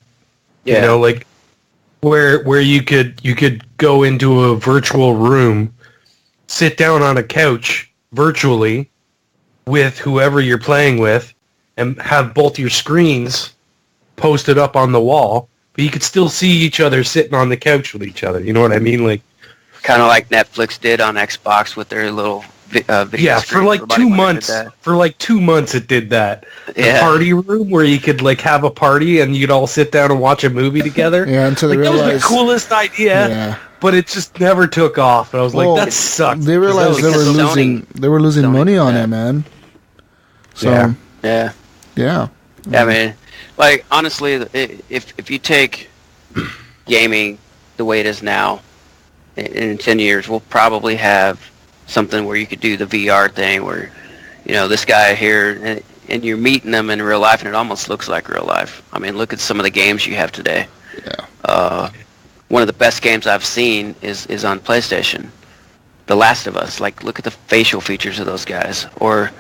yeah. Like where you could go into a virtual room, sit down on a couch virtually with whoever you're playing with, and have both your screens posted up on the wall, but you could still see each other sitting on the couch with each other. You know what I mean? Like Kind of like Netflix did on Xbox with their little video yeah, for screen like everybody 2 when they did months. that. For like 2 months, it did that. The Yeah. party room where you could like have a party and you'd all sit down and watch a movie together. Yeah, until they Like, that was realized. the coolest idea, Yeah. but it just never took off. And I was like, Well, that sucks. They realized they were Sony- losing. They were losing Sony, money on yeah. it, man. So Yeah. Yeah. yeah. Yeah, I mean, like, honestly, if you take gaming the way it is now, in 10 years, we'll probably have something where you could do the VR thing where, this guy here, and you're meeting them in real life, and it almost looks like real life. I mean, look at some of the games you have today. Yeah. One of the best games I've seen is on PlayStation. The Last of Us. Like, look at the facial features of those guys. Or,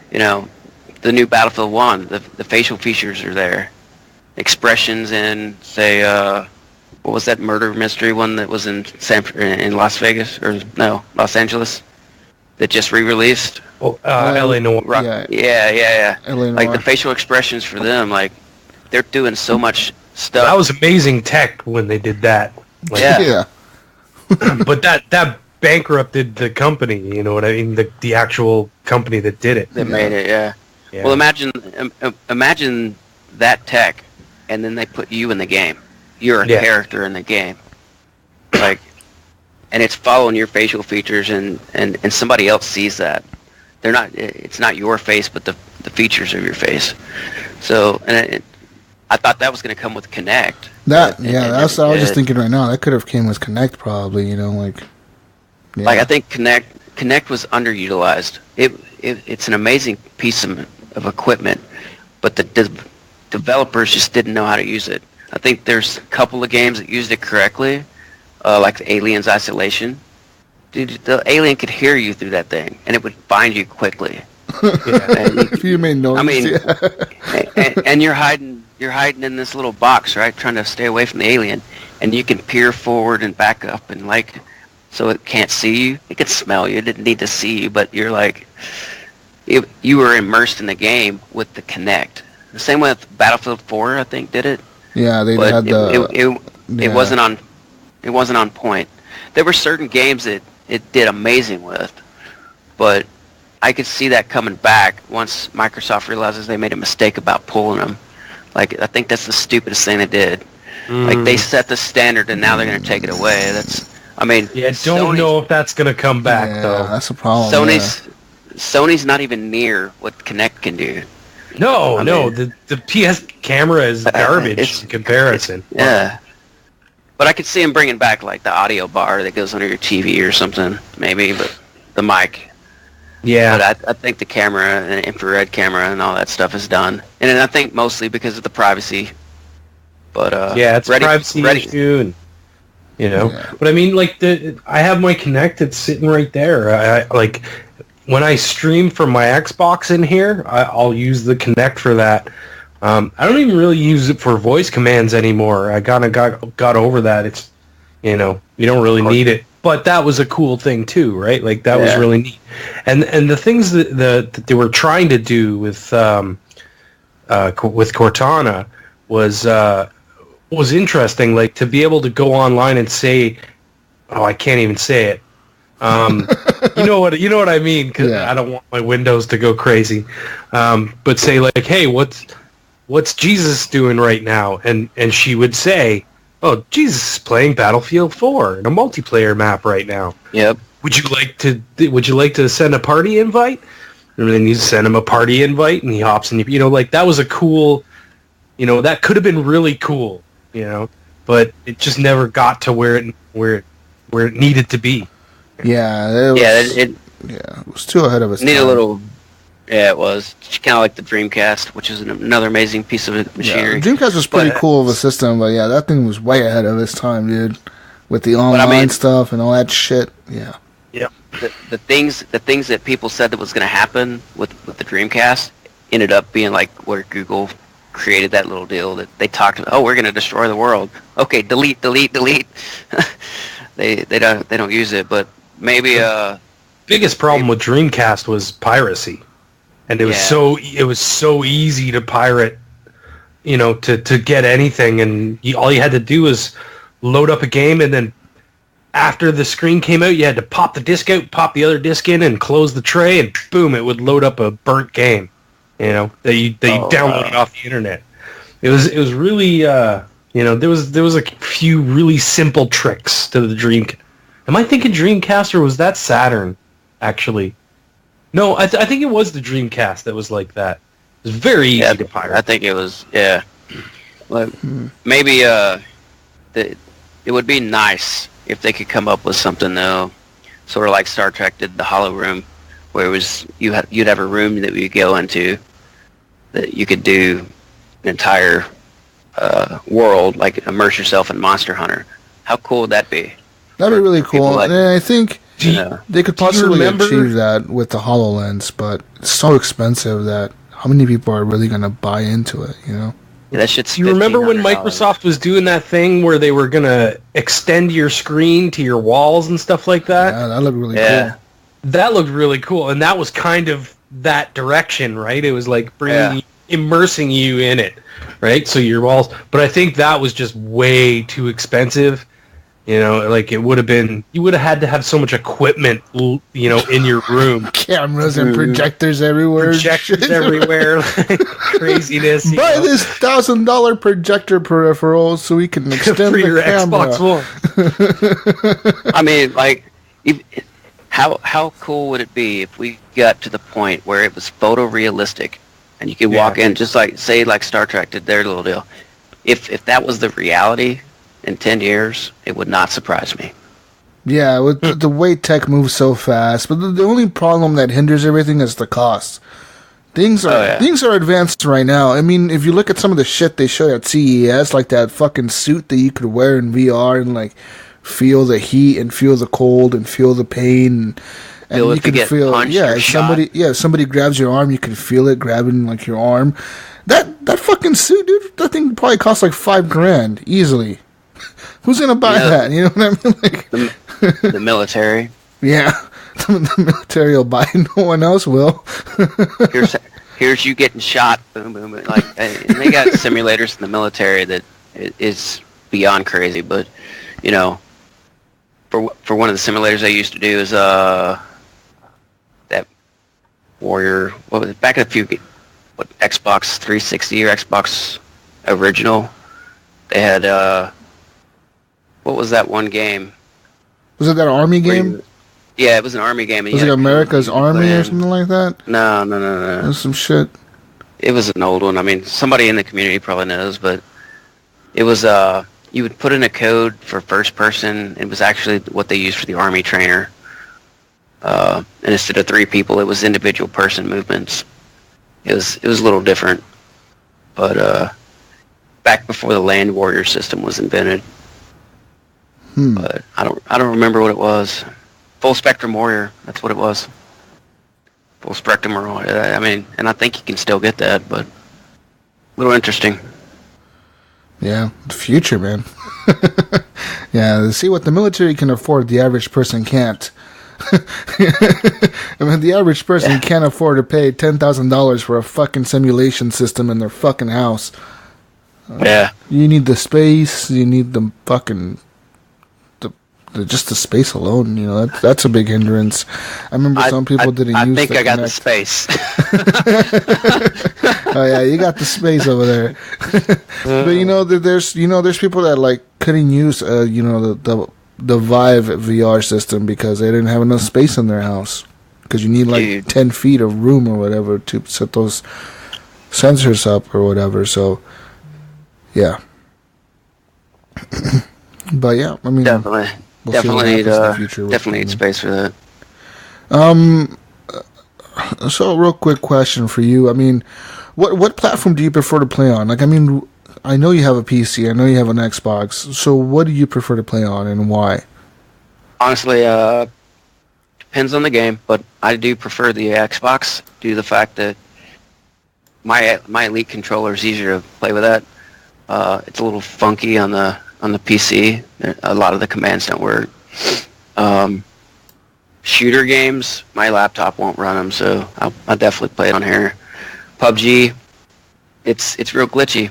the new Battlefield 1, the facial features are there. Expressions in, say, what was that murder mystery one that was in Las Vegas? Or, no, Los Angeles? That just re-released? LA Noire. Yeah. LA Like, Noire. the facial expressions for them, like, they're doing so much stuff. That was amazing tech when they did that. Like, Yeah. Yeah. But that bankrupted the company. You know what I mean? The actual company that did it. That made it, yeah. Yeah. Well, imagine that tech, and then they put you in the game. You're a character in the game, like, and it's following your facial features, and somebody else sees that. They're not. It's not your face, but the features of your face. So, and I thought that was going to come with Kinect. That's what I was just thinking right now. That could have came with Connect, probably. Like. Yeah. Like, I think Kinect was underutilized. It's an amazing piece of equipment, but the developers just didn't know how to use it. I think there's a couple of games that used it correctly, like the Aliens Isolation. Dude, the alien could hear you through that thing, and it would find you quickly. If you made noise. I mean, yeah. and you're hiding in this little box, right, trying to stay away from the alien, and you can peer forward and back up, and like, so it can't see you. It could smell you. It didn't need to see you, but you're like, you were immersed in the game with the Kinect. The same with Battlefield 4, I think, did it. Yeah, they But had it wasn't on point. There were certain games that it did amazing with, but I could see that coming back once Microsoft realizes they made a mistake about pulling them. Like, I think that's the stupidest thing they did. Like, they set the standard, and now they're going to take it away. Don't know if that's going to come back, though. That's a problem. Sony's not even near what Kinect can do. No, I mean, the PS camera is garbage in comparison. Yeah. But I could see him bringing back, like, the audio bar that goes under your TV or something, maybe, but the mic. Yeah. But I think the camera and infrared camera and all that stuff is done. And I think mostly because of the privacy. But yeah, it's a privacy issue, and Yeah. But I mean, like I have my Kinect. It's sitting right there. I like when I stream from my Xbox in here, I'll use the Kinect for that. I don't even really use it for voice commands anymore. I kind of got over that. It's you don't really need it. But that was a cool thing too, right? Like that was really neat. And the things that they were trying to do with Cortana was interesting. Like to be able to go online and say, "Oh, I can't even say it." You know what I mean? Because I don't want my Windows to go crazy. But say like, "Hey, what's Jesus doing right now?" And she would say, "Oh, Jesus is playing Battlefield 4 in a multiplayer map right now." Yep. Would you like to send a party invite? And then you send him a party invite, and he hops in. Like that was a cool. That could have been really cool. But it just never got to where it needed to be. Yeah. It was too ahead of its time. Yeah, it was. Kind of like the Dreamcast, which is another amazing piece of machinery. Yeah, the Dreamcast was pretty cool of a system, but yeah, that thing was way ahead of its time, dude. With the online stuff and all that shit. Yeah. Yeah. The things that people said that was going to happen with the Dreamcast ended up being like where Google created that little deal that they talked about. Oh, we're going to destroy the world. Okay, delete. they don't use it, but maybe biggest problem with Dreamcast was piracy. And it was so easy to pirate, to get anything, and all you had to do was load up a game, and then after the screen came out, you had to pop the disc out, pop the other disc in, and close the tray, and boom, it would load up a burnt game, that you downloaded off the internet. It was really, there was a few really simple tricks to the Dreamcast. Am I thinking Dreamcast, or was that Saturn, actually? No, I think it was the Dreamcast that was like that. It was very easy to pirate. I think it was, Like, maybe it would be nice if they could come up with something, though, sort of like Star Trek did the Hollow Room, where it was you'd have a room that you go into that you could do an entire world, like immerse yourself in Monster Hunter. How cool would that be? That'd be really cool. And I think they could possibly achieve that with the HoloLens, but it's so expensive that how many people are really going to buy into it, Yeah, that shit's Do you remember when Microsoft was doing that thing where they were going to extend your screen to your walls and stuff like that? Yeah, that looked really cool. That looked really cool, and that was kind of that direction, right? It was like immersing you in it, right? So your walls... But I think that was just way too expensive. Like it would have been... You would have had to have so much equipment, in your room. Cameras and projectors everywhere. Projectors everywhere. Like craziness. Buy this $1,000 projector peripheral so we can extend your the camera. Xbox One. I mean, like... How cool would it be if we got to the point where it was photorealistic and you could walk in, just like, say, like Star Trek did their little deal. If that was the reality in 10 years, it would not surprise me. Yeah, with the way tech moves so fast, but the only problem that hinders everything is the cost. Things are advanced right now. I mean, if you look at some of the shit they showed at CES, like that fucking suit that you could wear in VR and like feel the heat and feel the cold and feel the pain, and you can feel somebody grabs your arm, you can feel it grabbing like your arm. That fucking suit, dude, that thing probably costs like $5,000 easily. Who's gonna buy that? You know what I mean? Like the military. Yeah, the military will buy. No one else will. Here's you getting shot. Boom, boom, boom. Like, and they got simulators in the military that is beyond crazy. But for one of the simulators I used to do is that Warrior. What was it? Back in a few, Xbox 360 or Xbox original. They had what was that one game? Was it that army game? Yeah, it was an army game. Was it America's Army or something like that? No. It was some shit. It was an old one. I mean, somebody in the community probably knows, but it was you would put in a code for first person. It was actually what they used for the army trainer. And instead of 3 people, it was individual person movements. It was a little different, but back before the Land Warrior system was invented. But I don't remember what it was. Full Spectrum Warrior, that's what it was. Full Spectrum Warrior. I mean, and I think you can still get that, but a little interesting. Yeah, the future, man. Yeah, see what the military can afford, the average person can't. I mean, the average person can't afford to pay $10,000 for a fucking simulation system in their fucking house. You need the space. You need the fucking just the space alone. You know, that's a big hindrance. I remember some people didn't use. I think I got the space. Oh yeah, you got the space over there. But there's people that like couldn't use the Vive VR system because they didn't have enough space in their house. Because you need like 10 feet of room or whatever to set those sensors up or whatever. So, yeah. But yeah, I mean, definitely need space for that. So, real quick question for you. I mean, what platform do you prefer to play on? Like, I mean, I know you have a PC. I know you have an Xbox. So, what do you prefer to play on, and why? Honestly, depends on the game, but I do prefer the Xbox due to the fact that my Elite controller is easier to play with that. It's a little funky on the PC. A lot of the commands don't work. Shooter games, my laptop won't run them, so I'll definitely play it on here. PUBG, it's real glitchy.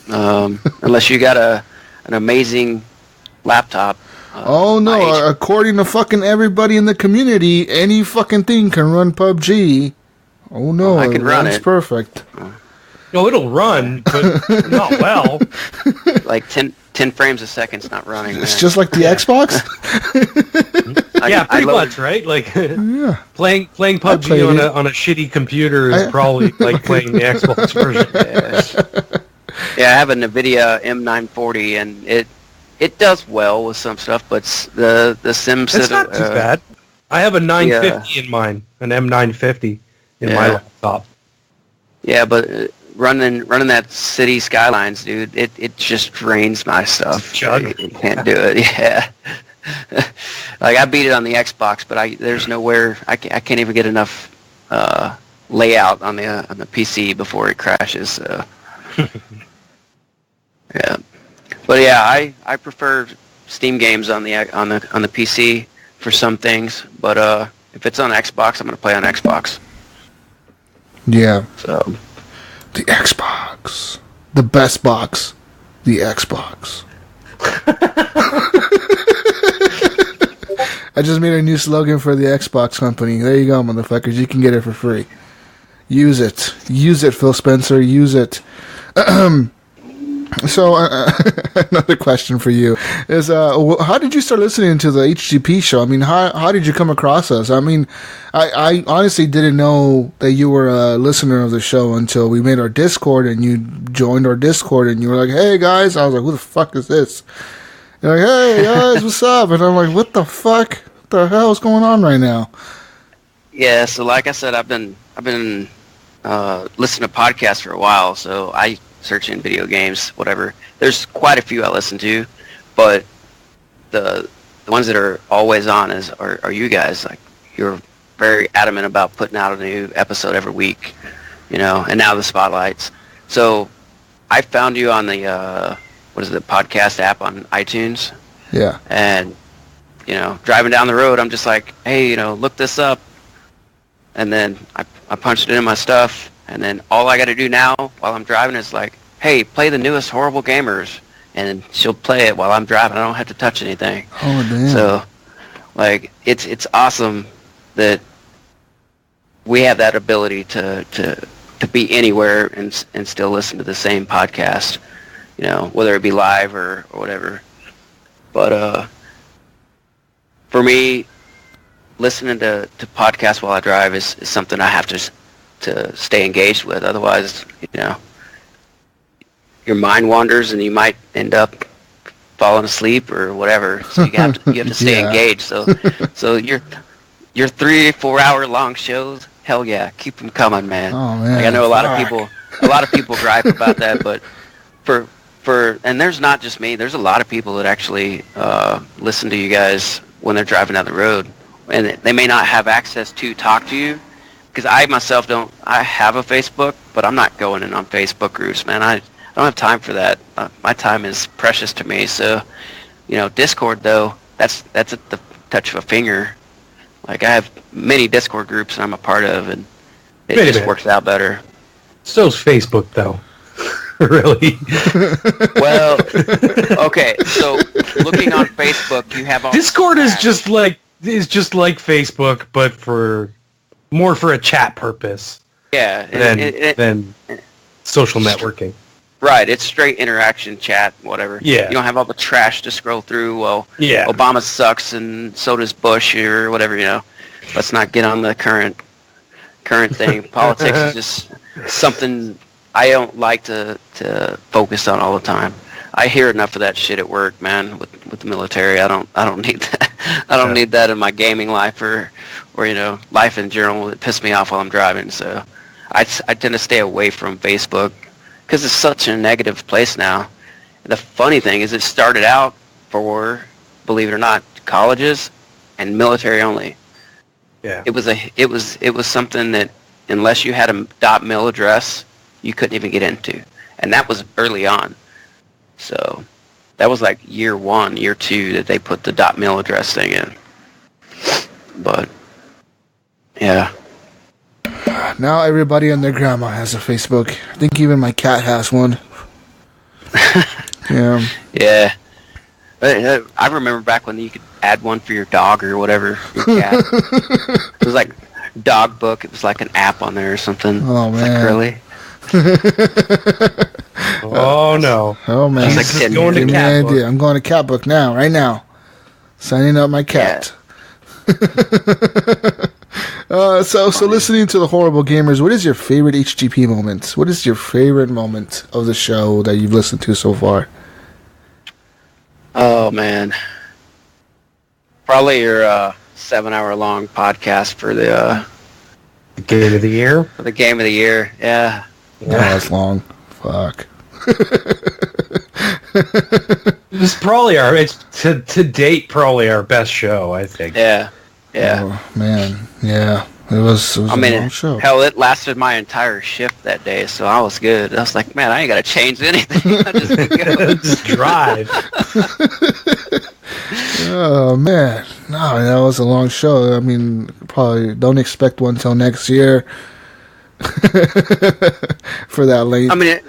Unless you got an amazing laptop. Oh no! According to fucking everybody in the community, any fucking thing can run PUBG. Oh no! I can run it. Perfect. No, it'll run, but not well. Like 10 frames a second's not running. It's just like the Xbox. Yeah, pretty much, right? Like playing PUBG on a shitty computer is probably like playing the Xbox version. Yeah, I have a NVIDIA M940, and it does well with some stuff, but the Sims. It's not too bad. I have a 950 in mine, an M950 in my laptop. Yeah, but running that City Skylines, dude, it just drains my stuff. It can't do it. Yeah. Like I beat it on the Xbox, but there's nowhere I can't even get enough layout on the PC before it crashes. So. Yeah, but yeah, I prefer Steam games on the PC for some things, but if it's on Xbox, I'm gonna play on Xbox. Yeah. So the Xbox, the best box, the Xbox. I just made a new slogan for the Xbox company. There you go, motherfuckers. You can get it for free. Use it. Use it, Phil Spencer. Use it. So, another question for you is, how did you start listening to the HGP show? I mean, how did you come across us? I mean, I honestly didn't know that you were a listener of the show until we made our Discord and you joined our Discord and you were like, hey, guys. I was like, who the fuck is this? You're like, hey, guys, what's up? And I'm like, what the fuck? What the hell is going on right now? Yeah, so like I said, I've been listening to podcasts for a while, so I search in video games, whatever. There's quite a few I listen to, but the ones that are always on are you guys. Like, you're very adamant about putting out a new episode every week, and now the spotlights. So I found you on the podcast app on iTunes. Yeah. And driving down the road, I'm just like, hey, look this up. And then I punched it in my stuff, and then all I got to do now while I'm driving is like, hey, play the newest Horrible Gamers, and she'll play it while I'm driving. I don't have to touch anything. Oh, damn. So, like, it's awesome that we have that ability to be anywhere and still listen to the same podcast, whether it be live or whatever. But for me, listening to podcasts while I drive is something I have to stay engaged with. Otherwise, your mind wanders and you might end up falling asleep or whatever. So you have to stay engaged. So your 3-4 hour long shows, hell yeah, keep them coming, man. Oh man, like, I know a lot of people gripe about that, but and there's not just me. There's a lot of people that actually listen to you guys when they're driving down the road, and they may not have access to talk to you. Because I myself I have a Facebook, but I'm not going in on Facebook groups, man. I don't have time for that. My time is precious to me. So, Discord though, that's at the touch of a finger. Like, I have many Discord groups I'm a part of, and it just works out better. So's Facebook though. Really? Well, okay. So looking on Facebook, you have all Discord is just like Facebook, but more for a chat purpose. Yeah, than social networking. Right, it's straight interaction, chat, whatever. Yeah. You don't have all the trash to scroll through. Well, yeah. Obama sucks and so does Bush or whatever, Let's not get on the current thing. Politics is just something I don't like to focus on all the time. I hear enough of that shit at work, man, with the military. I don't need that. I don't need that in my gaming life or life in general. It pisses me off while I'm driving. So I tend to stay away from Facebook because it's such a negative place now. The funny thing is, it started out for, believe it or not, colleges and military only. Yeah. It was something that unless you had a .mil address, you couldn't even get into, and that was early on. So that was like year 1, year 2 that they put the .mil address thing in. But yeah. Now everybody and their grandma has a Facebook. I think even my cat has one. Yeah. Yeah. I remember back when you could add one for your dog or whatever, your cat. It was like Dog Book. It was like an app on there or something. Oh, man. It's like, really? Oh, no. Oh, man. This is going to Give me cat an book. idea. I'm going to cat book now, right now. Signing up my cat. So listening to the Horrible Gamers, what is your favorite HGP moment? What is your favorite moment of the show that you've listened to so far? Oh, man. Probably your 7-hour-long podcast for the Game of the Year? for the Game of the Year. Yeah. Oh, that's long. Fuck. It's probably it's to date probably our best show, I think. Yeah. Yeah. Oh, man. Yeah. It was a long show. Hell, it lasted my entire shift that day, so I was good. I was like, man, I ain't got to change anything. I just go. Just drive. Oh, man. No, that was a long show. I mean, probably don't expect one till next year for that length. I mean,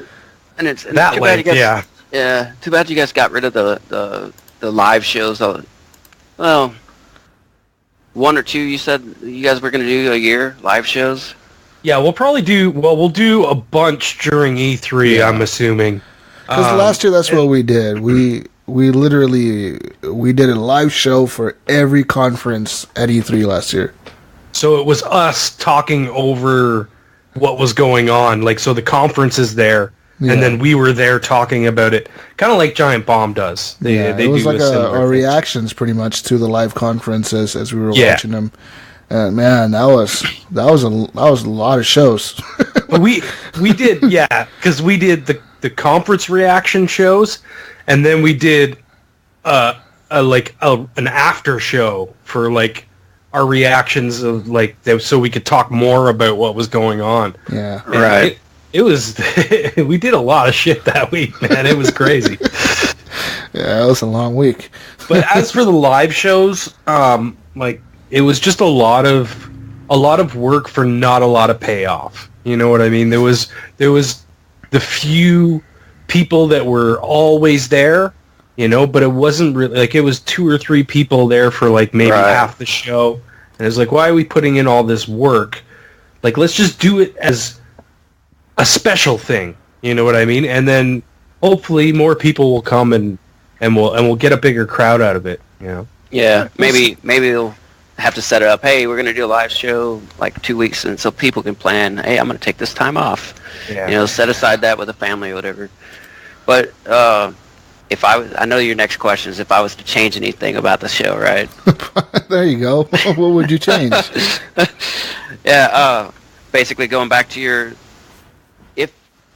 it's That too bad length, you guys, yeah. Yeah, too bad you guys got rid of the live shows. Well, 1 or 2 you said you guys were going to do a year live shows? Yeah, we'll do a bunch during E3, Yeah. I'm assuming. Because last year, that's what we did. We literally did a live show for every conference at E3 last year. So it was us talking over what was going on. Like, so the conference is there, Yeah. and then we were there talking about it, kind of like Giant Bomb does. They it was do like similar our thing. reactions pretty much to the live conferences as we were Yeah. watching them. And man, that was a lot of shows. But we did, yeah, because we did the conference reaction shows, and then we did an after show for like our reactions of like so we could talk more about what was going on. Yeah. And Right. It was we did a lot of shit that week, man. It was crazy. Yeah, it was a long week. But as for the live shows, like it was just a lot of work for not a lot of payoff. You know what I mean? There was the few people that were always there, but it wasn't really like it was 2 or 3 people there for like maybe Right. half the show. And it's like, why are we putting in all this work? Like, let's just do it as a special thing. You know what I mean? And then hopefully more people will come and we'll get a bigger crowd out of it. Yeah, maybe they'll have to set it up. Hey, we're going to do a live show like 2 weeks, and so people can plan. Hey, I'm going to take this time off. Yeah. Set aside that with the family or whatever. But I know your next question is if I was to change anything about the show, right? There you go. What would you change? Yeah, basically going back to your,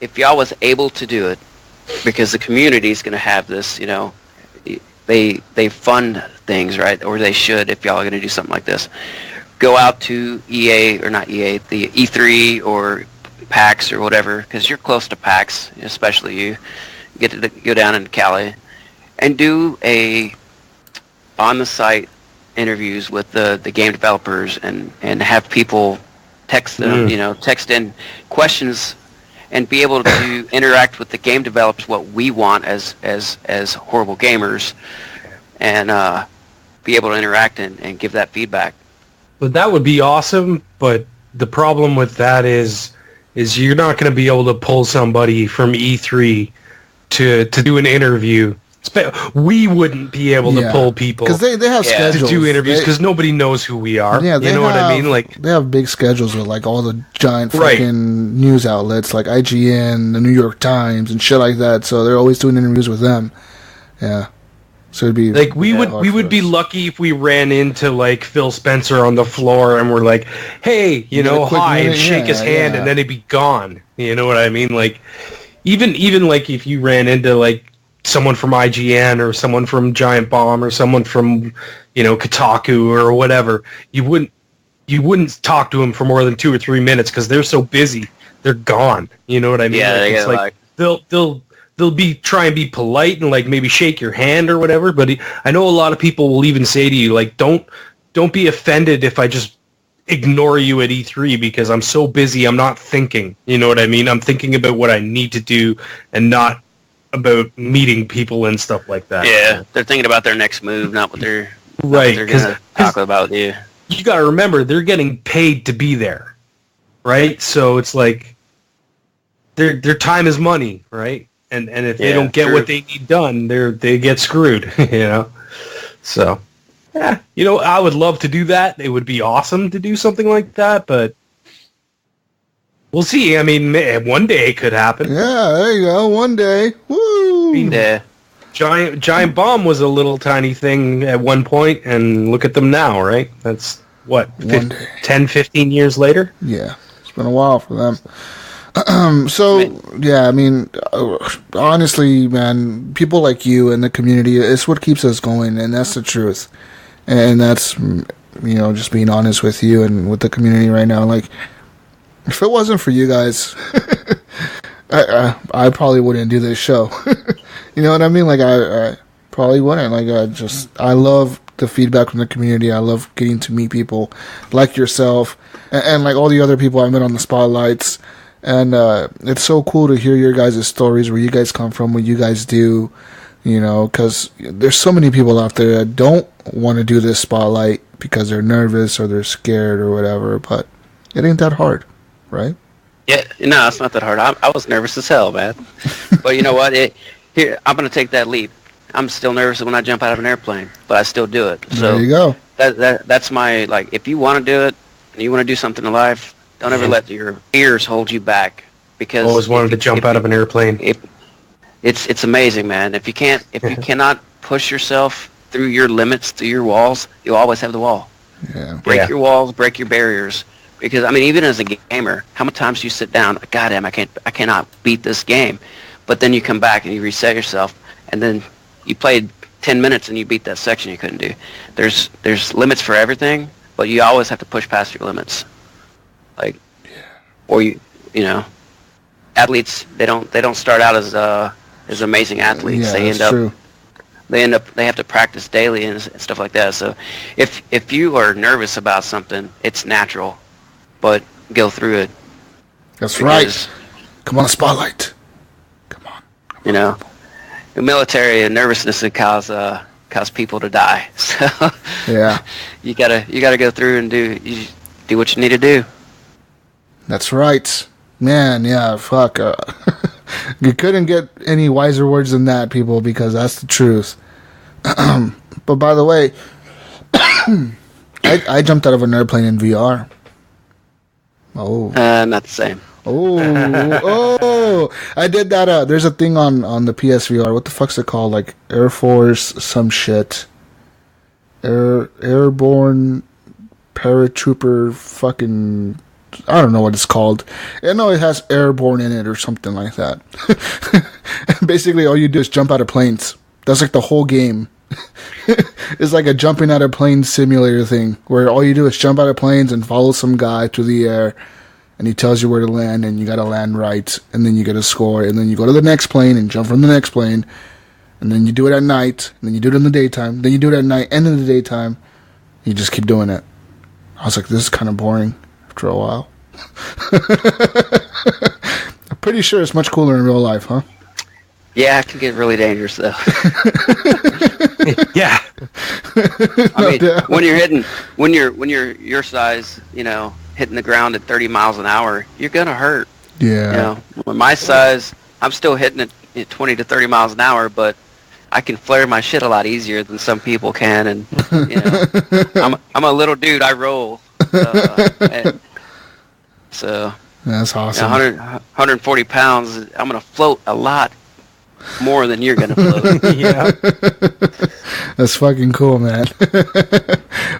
if y'all was able to do it, because the community is going to have this, they fund things, right? Or they should, if y'all are going to do something like this. Go out to EA, or not EA, the E3 or PAX or whatever, because you're close to PAX, especially you. Get to go down in Cali and do a on-the-site interviews with the game developers and have people text them, text in questions and be able to interact with the game developers what we want as horrible gamers, and be able to interact and give that feedback. But that would be awesome, but the problem with that is you're not going to be able to pull somebody from E3 to do an interview. We wouldn't be able to pull people because they have schedules to do interviews because nobody knows who we are. Yeah, you know what I mean? Like, they have big schedules with like all the giant freaking news outlets like IGN, the New York Times, and shit like that. So they're always doing interviews with them. Yeah, so it'd be like we would be lucky if we ran into like Phil Spencer on the floor and we're like, hey, hi, and shake his hand, and then he'd be gone. You know what I mean? Like, even like if you ran into like someone from IGN or someone from Giant Bomb or someone from, Kotaku or whatever, you wouldn't talk to them for more than 2 or 3 minutes because they're so busy. They're gone. You know what I mean? Yeah, it's like they'll be try and be polite and like maybe shake your hand or whatever. But I know a lot of people will even say to you like, don't be offended if I just ignore you at E3 because I'm so busy. I'm not thinking. You know what I mean? I'm thinking about what I need to do and not about meeting people and stuff like that. Yeah, they're thinking about their next move, not what they're going to talk about. Yeah, you got to remember they're getting paid to be there, right? So it's like their time is money, right? And if they don't get what they need done, they get screwed. So I would love to do that. It would be awesome to do something like that, but we'll see. I mean, one day it could happen. Yeah, there you go. One day. Woo! Yeah. Giant Bomb was a little tiny thing at one point, and look at them now, right? That's, 10, 15 years later? Yeah. It's been a while for them. I mean, honestly, man, people like you and the community, it's what keeps us going, and that's the truth. And that's, just being honest with you and with the community right now, like, if it wasn't for you guys, I probably wouldn't do this show. You know what I mean? Like, I probably wouldn't. Like, I love the feedback from the community. I love getting to meet people like yourself and like all the other people I met on the spotlights. And it's so cool to hear your guys' stories, where you guys come from, what you guys do, because there's so many people out there that don't want to do this spotlight because they're nervous or they're scared or whatever, but it ain't that hard. Right? Yeah, no, it's not that hard. I was nervous as hell, man. But you know what? Here, I'm going to take that leap. I'm still nervous when I jump out of an airplane, but I still do it. So there you go. That's my, like, if you want to do it and you want to do something in life, don't ever let your fears hold you back. Because always wanted to jump out of an airplane. It's amazing, man. If you cannot push yourself through your limits, through your walls, you'll always have the wall. Yeah. Break your walls, break your barriers. Because, I mean, even as a gamer, how many times do you sit down, God damn, I cannot beat this game. But then you come back and you reset yourself, and then you played 10 minutes and you beat that section you couldn't do. There's limits for everything, but you always have to push past your limits. Like, or athletes, they don't start out as amazing athletes. Yeah, they have to practice daily and stuff like that. So if you are nervous about something, it's natural. But go through it. That's right. Come on, a spotlight. Come on. The military and nervousness can cause people to die. So yeah, you gotta go through and do what you need to do. That's right, man. Yeah, fuck. You couldn't get any wiser words than that, people, because that's the truth. But by the way, I jumped out of an airplane in VR. Oh. Not the same. Oh, Yo, I did that. There's a thing on the PSVR. What the fuck's it called? Like Air Force some shit. Airborne paratrooper fucking... I don't know what it's called. I know it has airborne in it or something like that. Basically, all you do is jump out of planes. That's like the whole game. It's like a jumping out of planes simulator thing, where all you do is jump out of planes and follow some guy through the air, and he tells you where to land, and you gotta land right, and then you get a score, and then you go to the next plane and jump from the next plane, and then you do it at night, and then you do it in the daytime, then you do it at night and in the daytime. You just keep doing it. I was like, this is kind of boring after a while. I'm pretty sure it's much cooler in real life, huh? Yeah, it can get really dangerous though. Yeah. I mean, when you're your size, hitting the ground at 30 miles an hour, you're gonna hurt. Yeah. When my size, I'm still hitting it at 20 to 30 miles an hour, but I can flare my shit a lot easier than some people can, and I'm a little dude. I roll. So that's awesome. 140 pounds. I'm gonna float a lot more than you're gonna float. Yeah. That's fucking cool, man.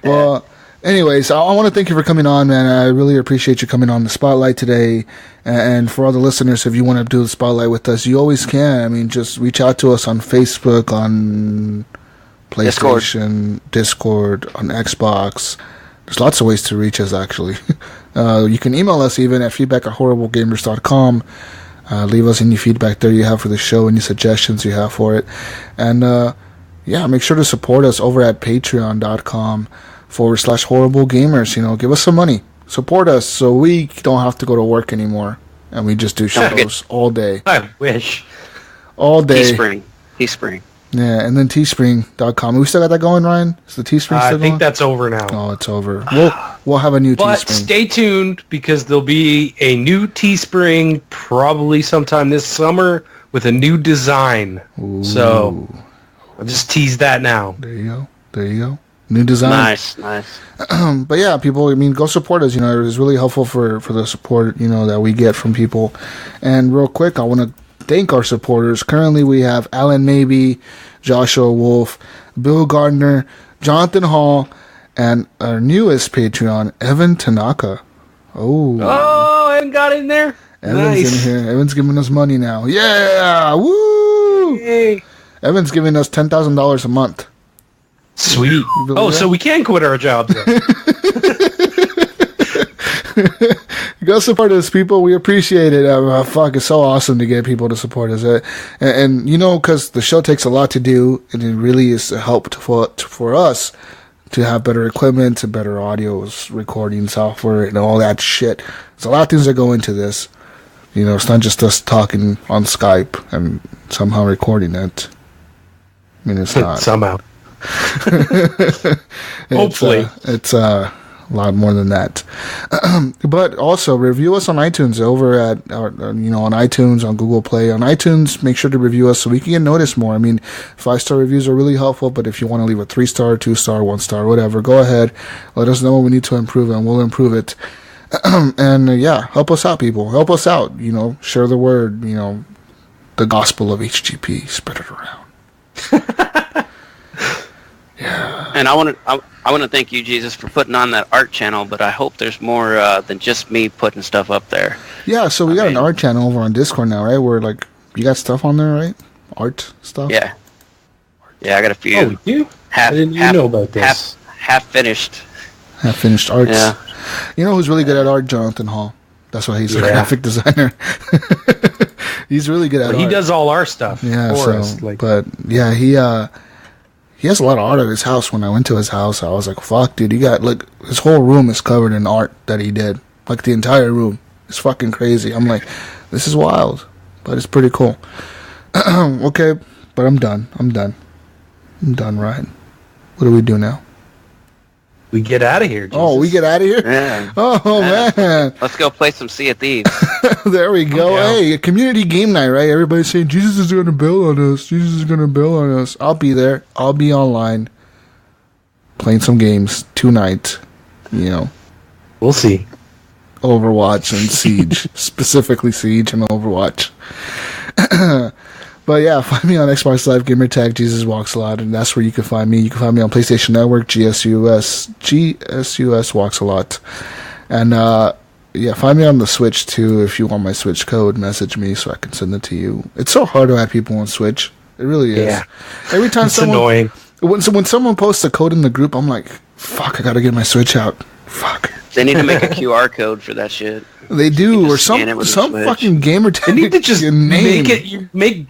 Well, anyways, I want to thank you for coming on, man. I really appreciate you coming on the Spotlight today. And for all the listeners, if you want to do the Spotlight with us, you always can. I mean, just reach out to us on Facebook, on PlayStation, Discord, on Xbox. There's lots of ways to reach us, actually. You can email us even at feedback@horriblegamers.com. Leave us any feedback there you have for the show, any suggestions you have for it. And, make sure to support us over at patreon.com/horriblegamers. Give us some money. Support us so we don't have to go to work anymore. And we just do shows all day. I wish. All day. Teespring. Yeah, and then teespring.com. We still got that going, Ryan? Is the Teespring still going? I think that's over now. Oh, it's over. We'll have a new But Teespring. stay tuned, because there'll be a new Teespring probably sometime this summer with a new design. Ooh. So I'll just tease that now. There you go. New design. Nice. But yeah, people, go support us. It is really helpful for the support, that we get from people. And real quick, I want to thank our supporters. Currently, we have Alan Maybe, Joshua Wolf, Bill Gardner, Jonathan Hall, and our newest Patreon, Evan Tanaka. Oh, I haven't got in there. Evan's in here. Evan's giving us money now. Yeah, woo! Yay. Evan's giving us $10,000 a month. Sweet. So we can quit our jobs then. Go support us, people. We appreciate it. It's so awesome to get people to support us. And because the show takes a lot to do, and it really is a help for us to have better equipment, and better audio recording software, and all that shit. There's a lot of things that go into this. It's not just us talking on Skype and somehow recording it. I mean, it's not. Somehow. Hopefully. It's a lot more than that. But also, review us on iTunes over at, on iTunes, on Google Play. On iTunes, make sure to review us so we can get noticed more. I mean, 5-star reviews are really helpful, but if you want to leave a 3-star, 2-star, 1-star, whatever, go ahead. Let us know what we need to improve, and we'll improve it. And help us out, people. Help us out. Share the word. The gospel of HGP. Spread it around. Yeah. And I want to thank you, Jesus, for putting on that art channel. But I hope there's more than just me putting stuff up there. Yeah. So we got an art channel over on Discord now, right? Where you got stuff on there, right? Art stuff. Yeah. Yeah, I got a few. Oh, you do? I didn't even know about this. Half finished arts. Yeah. Who's really good at art? Jonathan Hall. That's why he's a graphic designer. He's really good at art. He does all our stuff. Yeah. He has a lot of art at his house. When I went to his house, I was like, fuck, dude, he got, his whole room is covered in art that he did. The entire room. It's fucking crazy. I'm like, this is wild. But it's pretty cool. Okay, but I'm done, Ryan. What do we do now? We get out of here, Jesus. Oh, we get out of here? Yeah. Oh, man. Let's go play some Sea of Thieves. There we go. Hey, a community game night, right? Everybody's saying, Jesus is going to bail on us. I'll be there. I'll be online playing some games tonight. We'll see. Overwatch and Siege. Specifically Siege and Overwatch. But yeah, find me on Xbox Live, gamertag Jesus Walks a Lot, and that's where you can find me. You can find me on PlayStation Network, GSUS Walks a Lot. And yeah, find me on the Switch too. If you want my Switch code, message me so I can send it to you. It's so hard to add people on Switch. It really is. Yeah. Every time it's annoying. When someone posts a code in the group, I'm like, fuck, I gotta get my Switch out. Fuck. They need to make a QR code for that shit. They do, or some fucking gamer tag. They need to just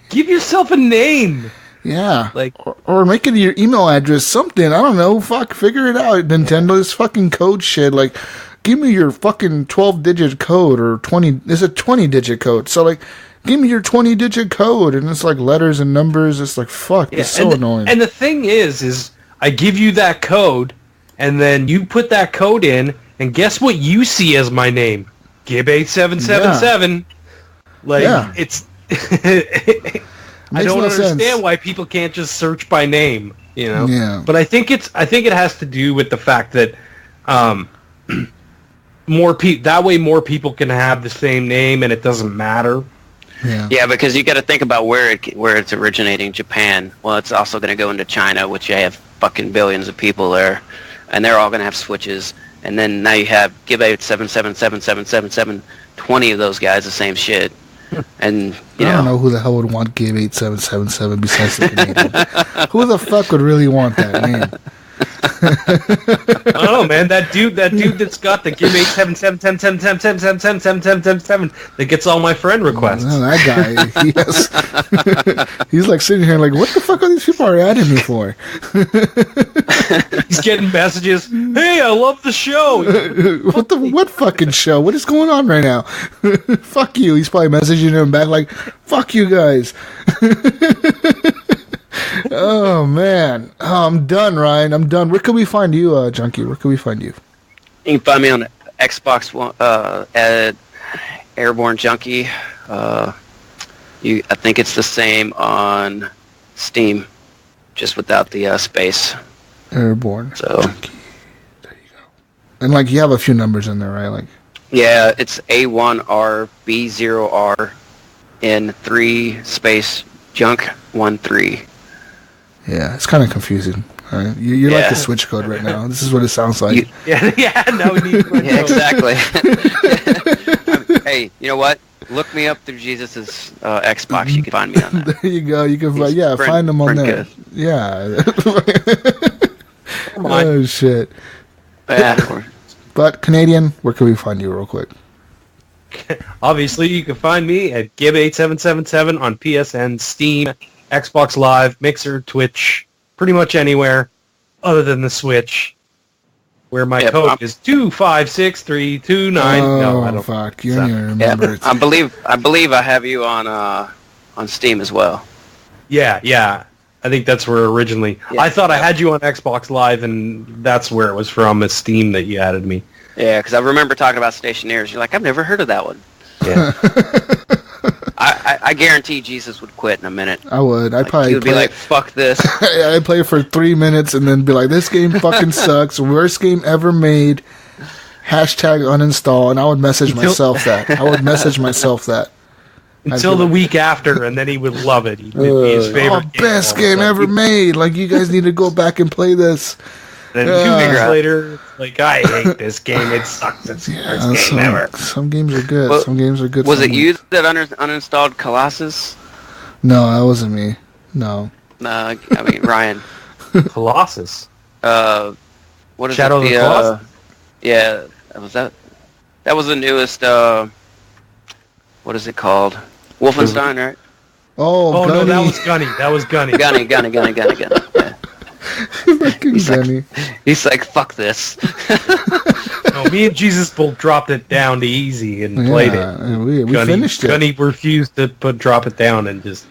give yourself a name. Yeah, like or make it your email address, something. I don't know. Fuck, figure it out. Nintendo, this fucking code shit. Like, give me your fucking 12-digit code or 20. It's a 20-digit code. So like, give me your 20-digit code, and it's like letters and numbers. It's like fuck. Yeah, it's so annoying. And the thing is I give you that code, and then you put that code in, and guess what you see as my name? Gib8777. Like, it's... I don't understand why people can't just search by name, you know? Yeah. But I think it has to do with the fact that that way more people can have the same name, and it doesn't matter. Yeah, because you got to think about where it's originating. Japan. Well, it's also going to go into China, which you have fucking billions of people there, and they're all going to have Switches. And then now you have Gib877777, 20 of those guys the same shit. And I don't know who the hell would want Gib8777 besides the Canadian. Who the fuck would really want that name? I don't know, man. That dude that's got the Gib8777777777 that gets all my friend requests. No, that guy, he's like sitting here like, what the fuck are these people adding me for? He's getting messages. Hey, I love the show. What fucking show? What is going on right now? Fuck you. He's probably messaging him back like, fuck you guys. Oh man, I'm done, Ryan. I'm done. Where can we find you, Junkie? Where can we find you? You can find me on Xbox One at Airborne Junkie. I think it's the same on Steam, just without the space. Airborne Junkie. There you go. And like you have a few numbers in there, right? Like. Yeah, it's A1rBorn3 space Junk13. Yeah, it's kind of confusing. Right? You're like the Switch code right now. This is what it sounds like. Now we need exactly. Hey, you know what? Look me up through Jesus' Xbox. You can find me on that. There you go. You can find them on there. Good. Yeah. Oh, shit. Yeah. But, Canadian, where can we find you real quick? Obviously, you can find me at Gib8777 on PSN, Steam, Xbox Live, Mixer, Twitch, pretty much anywhere other than the Switch, where my code is 256329. No, I don't. Fuck, you don't even remember it. I believe I have you on Steam as well. Yeah. I think that's where originally. Yeah, I thought I had you on Xbox Live, and that's where it was from. It's Steam that you added me. Yeah, because I remember talking about Stationeers. You're like, I've never heard of that one. Yeah. I guarantee Jesus would quit in a minute. I would. I'd probably he would be like, fuck this. I'd play for 3 minutes and then be like, this game fucking sucks. Worst game ever made. Hashtag uninstall. And I would message myself that. Until the week after, and then he would love it. He'd be his favorite game. Best game ever made. Like, you guys need to go back and play this. Then 2 weeks later, it's like, I hate this game. It sucks. It's the worst game ever. Some games are good. Well, some games are good. Was it you that uninstalled Colossus? No, that wasn't me. No. I mean, Ryan. Colossus? What is Shadow it? of the Colossus? Yeah, that was the newest, what is it called? Wolfenstein, right? Oh, no, that was Gunny. Gunny. Yeah. Gunny. He's like, fuck this. No, me and Jesus both dropped it down to easy and played it. We finished it. Gunny refused to drop it down and just...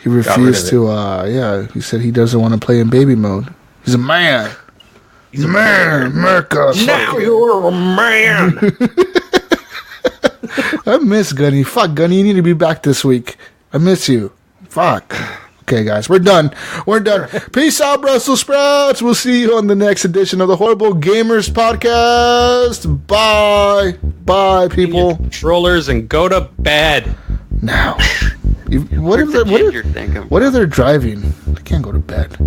He refused to, he said he doesn't want to play in baby mode. He's a man. He's a man. America. Now you're a man. I miss Gunny. Fuck, Gunny, you need to be back this week. I miss you. Fuck. Okay, guys, we're done. Peace out, Brussels sprouts. We'll see you on the next edition of the Horrible Gamers podcast. Bye, people. Controllers and go to bed now. What if they're driving? They can't go to bed.